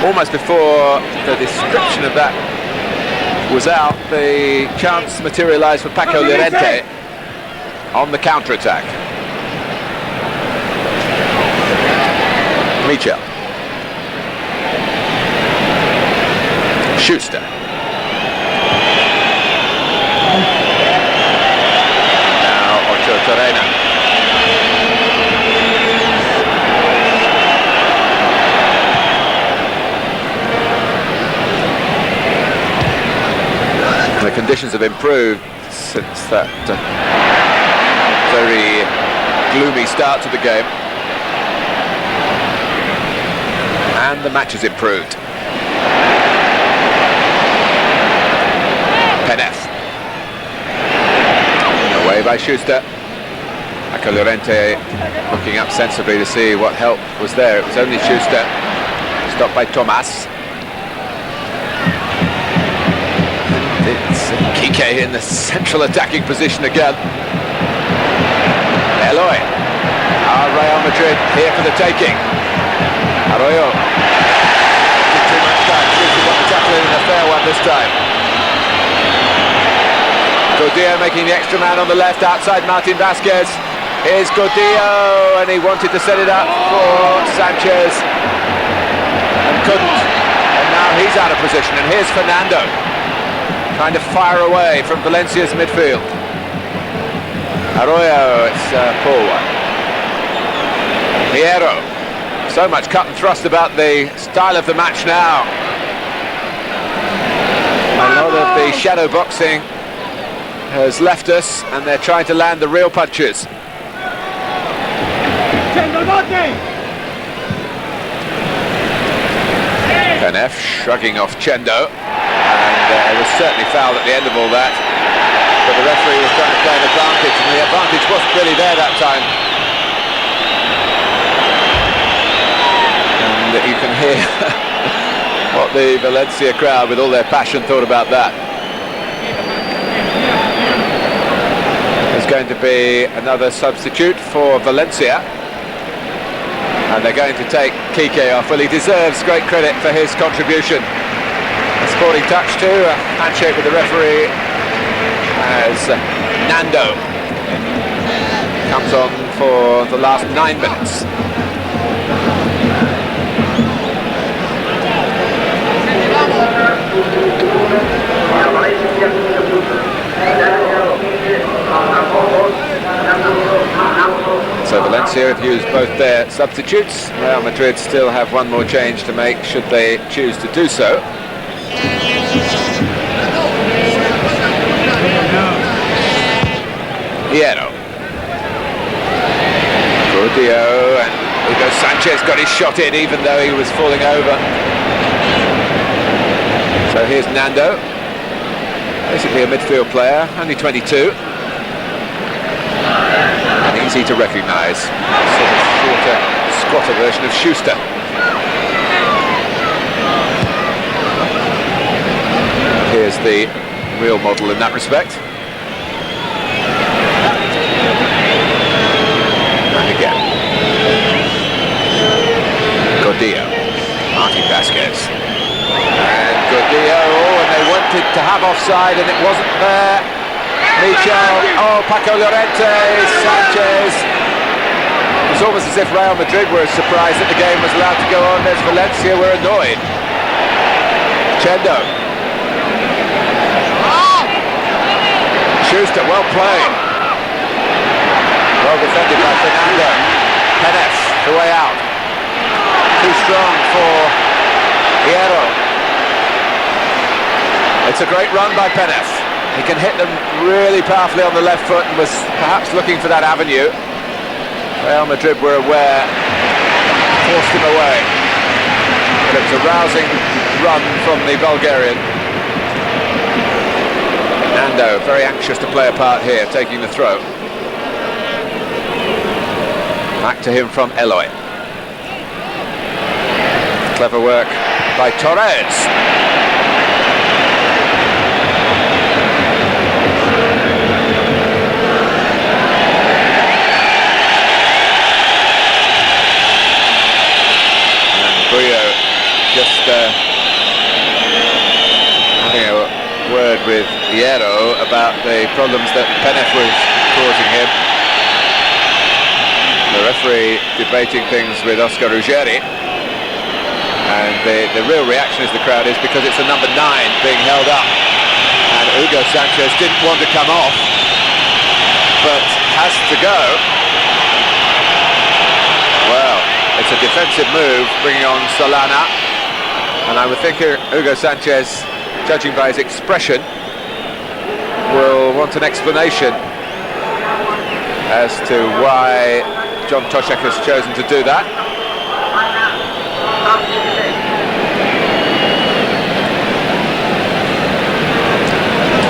almost before the description of that was out, the chance materialised for Paco Lllorente on the counter-attack. Michel. Schuster. Now Ochotorena. The conditions have improved since that very gloomy start to the game, and the match has improved. Penev. Away by Schuster. Paco Lllorente looking up sensibly to see what help was there. It was only Schuster. Stopped by Tomas. It's Quique in the central attacking position again. Eloy. Real Madrid here for the taking. Arroyo. Did too much time. Schuster got the tackle in a fair one this time. Gordillo making the extra man on the left outside Martin Vazquez. Here's Gordillo, and he wanted to set it up for Sanchez and couldn't. And now he's out of position, and here's Fernando trying to fire away from Valencia's midfield. Arroyo, it's a poor one. Hierro. So much cut and thrust about the style of the match now. A lot of the shadow boxing has left us, and they're trying to land the real punches. Penev shrugging off Chendo, and it was certainly fouled at the end of all that, but the referee was trying to play an advantage, and the advantage wasn't really there that time. And you can hear what the Valencia crowd, with all their passion, thought about that. There's going to be another substitute for Valencia, and they're going to take Quique off. Well, he deserves great credit for his contribution. A sporting touch too, a handshake with the referee as Nando comes on for the last 9 minutes. So Valencia have used both their substitutes. Real Madrid still have one more change to make should they choose to do so. Hierro. Gordillo, and Hugo Sanchez got his shot in even though he was falling over. So here's Nando. Basically a midfield player, only 22. And easy to recognise. Sort of shorter, squatter version of Schuster. Here's the real model in that respect. And again. Gordillo. Vazquez. And Gordillo, and they wanted to have offside and it wasn't there. Michel, Paco, Lllorente, Sanchez. It's almost as if Real Madrid were surprised that the game was allowed to go on. There's Valencia, were annoyed. Chendo. Schuster, well played. Well defended by Fernando. Penev, the way out. Too strong for Hierro. It's a great run by Penev. He can hit them really powerfully on the left foot and was perhaps looking for that avenue. Real Madrid were aware, forced him away. But it was a rousing run from the Bulgarian. Nando, very anxious to play a part here, taking the throw. Back to him from Eloy. Clever work by Torres. Buyo just having a word with Hierro about the problems that Penev was causing him. The referee debating things with Ruggei. And the real reaction as the crowd is because it's a number 9 being held up. And Hugo Sanchez didn't want to come off, but has to go. Well, it's a defensive move, bringing on Solana, and I would think Hugo Sanchez, judging by his expression, will want an explanation as to why John Toshek has chosen to do that.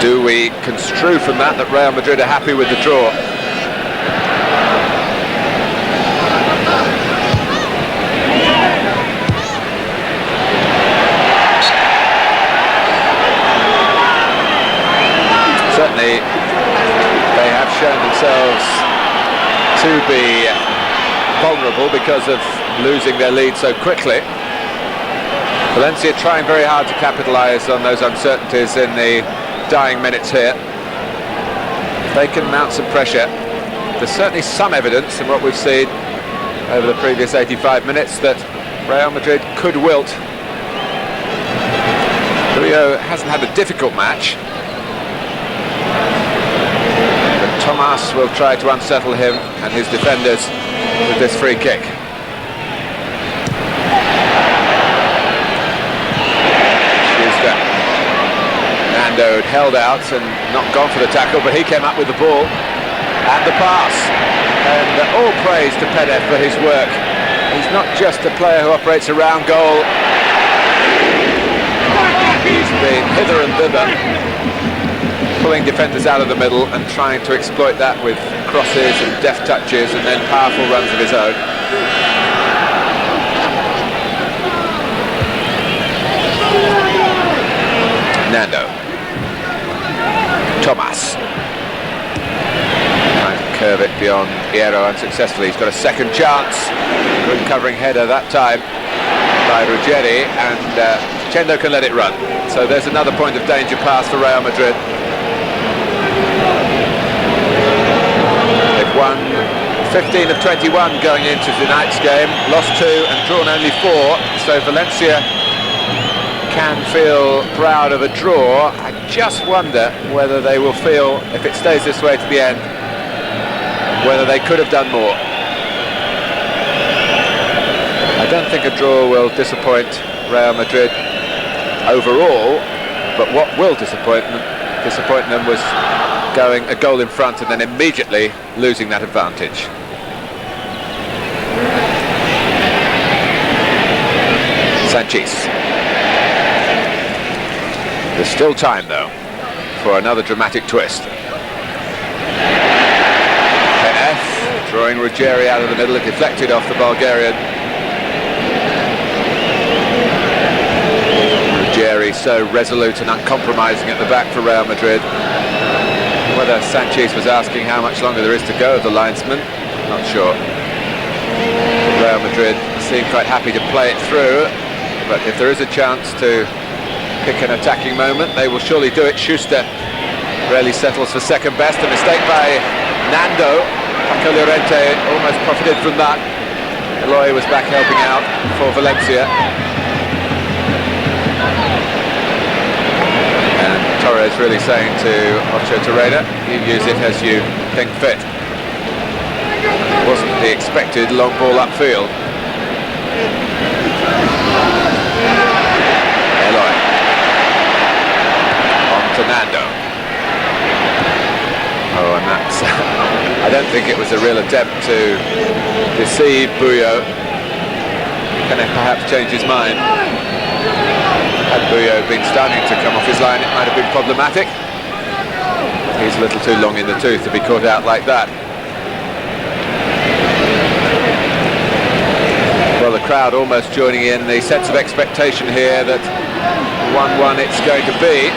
Do we construe from that Real Madrid are happy with the draw? Certainly, they have shown themselves to be vulnerable because of losing their lead so quickly. Valencia trying very hard to capitalise on those uncertainties in the dying minutes here. They can mount some pressure. There's certainly some evidence in what we've seen over the previous 85 minutes that Real Madrid could wilt. Buyo hasn't had a difficult match. Tomas will try to unsettle him and his defenders with this free kick. Schuster. Nando held out and not gone for the tackle, but he came up with the ball and the pass. And all praise to Penev for his work. He's not just a player who operates around goal. He's been hither and thither, pulling defenders out of the middle and trying to exploit that with crosses and deft touches and then powerful runs of his own. Nando. Tomas. Trying to curve it beyond Hierro unsuccessfully. He's got a second chance. Good covering header that time by Ruggei, and Chendo can let it run. So there's another point of danger pass for Real Madrid. They've won 15 of 21 going into tonight's game, lost 2 and drawn only 4, so Valencia can feel proud of a draw. I just wonder whether they will feel, if it stays this way to the end, whether they could have done more. I don't think a draw will disappoint Real Madrid overall, but what will disappoint them was going a goal in front and then immediately losing that advantage. Sanchis. There's still time though for another dramatic twist. Penev drawing Ruggei out of the middle, it deflected off the Bulgarian. Ruggei so resolute and uncompromising at the back for Real Madrid. Whether Sanchis was asking how much longer there is to go of the linesman, not sure. Real Madrid seem quite happy to play it through, but if there is a chance to pick an attacking moment, they will surely do it. Schuster rarely settles for second best. A mistake by Nando. Paco Lllorente almost profited from that. Eloy was back helping out for Valencia. And Torres really saying to Ochotorena, you use it as you think fit. It wasn't the expected long ball upfield. Eloy. On to Nando. Oh, and that's... I don't think it was a real attempt to deceive Buyo. Can it perhaps change his mind? Had Buyo been starting to come off his line, it might have been problematic. He's a little too long in the tooth to be caught out like that. Well, the crowd almost joining in, the sense of expectation here that 1-1 it's going to be.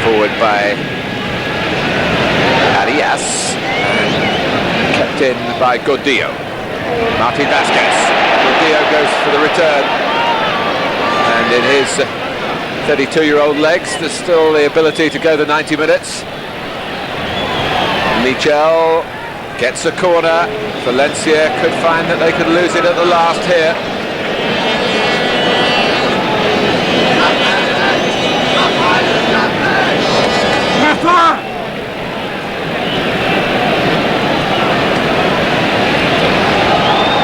Forward by Arias, kept in by Gordillo. Vazquez. Gordillo goes for the return, and in his 32-year-old legs there's still the ability to go the 90 minutes. Michel gets a corner. Valencia could find that they could lose it at the last here.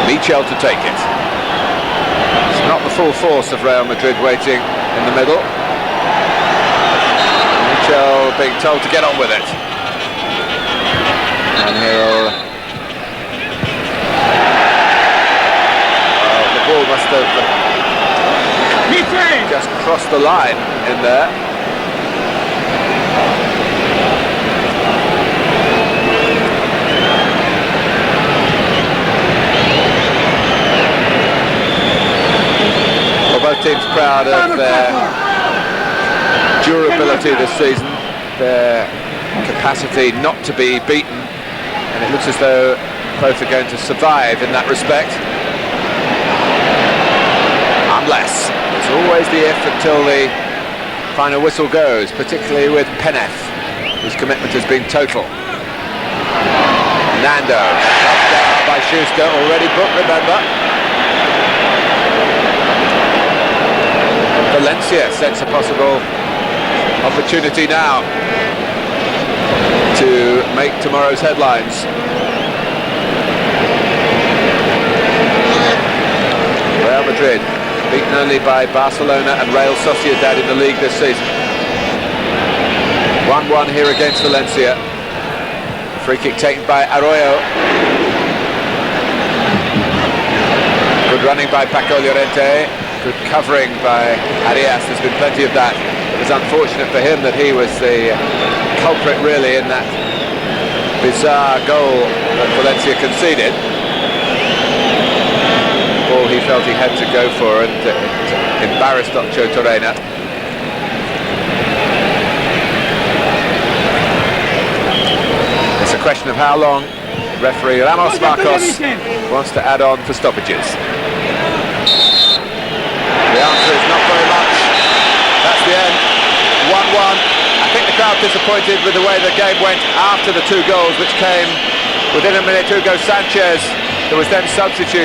Michel to take it. It's not the full force of Real Madrid waiting in the middle. Michel being told to get on with it. And he'll... Well, the ball must have just crossed the line in there. Both teams proud of their durability this season, their capacity not to be beaten, and it looks as though both are going to survive in that respect. Unless, there's always the if until the final whistle goes, particularly with Penev, whose commitment has been total. Nando, shoved down by Schuster, already booked, remember. Valencia sets a possible opportunity now to make tomorrow's headlines. Real Madrid beaten only by Barcelona and Real Sociedad in the league this season. 1-1 here against Valencia. Free kick taken by Arroyo. Good running by Paco Lllorente. Good covering by Arias. There's been plenty of that. It was unfortunate for him that he was the culprit really in that bizarre goal that Valencia conceded. The ball he felt he had to go for, and it embarrassed Ochotorena. It's a question of how long referee Ramos Marcos wants to add on for stoppages. The answer is not very much. That's the end. 1-1. I think the crowd disappointed with the way the game went after the two goals, which came within a minute. Hugo Sanchez, who was then substituted.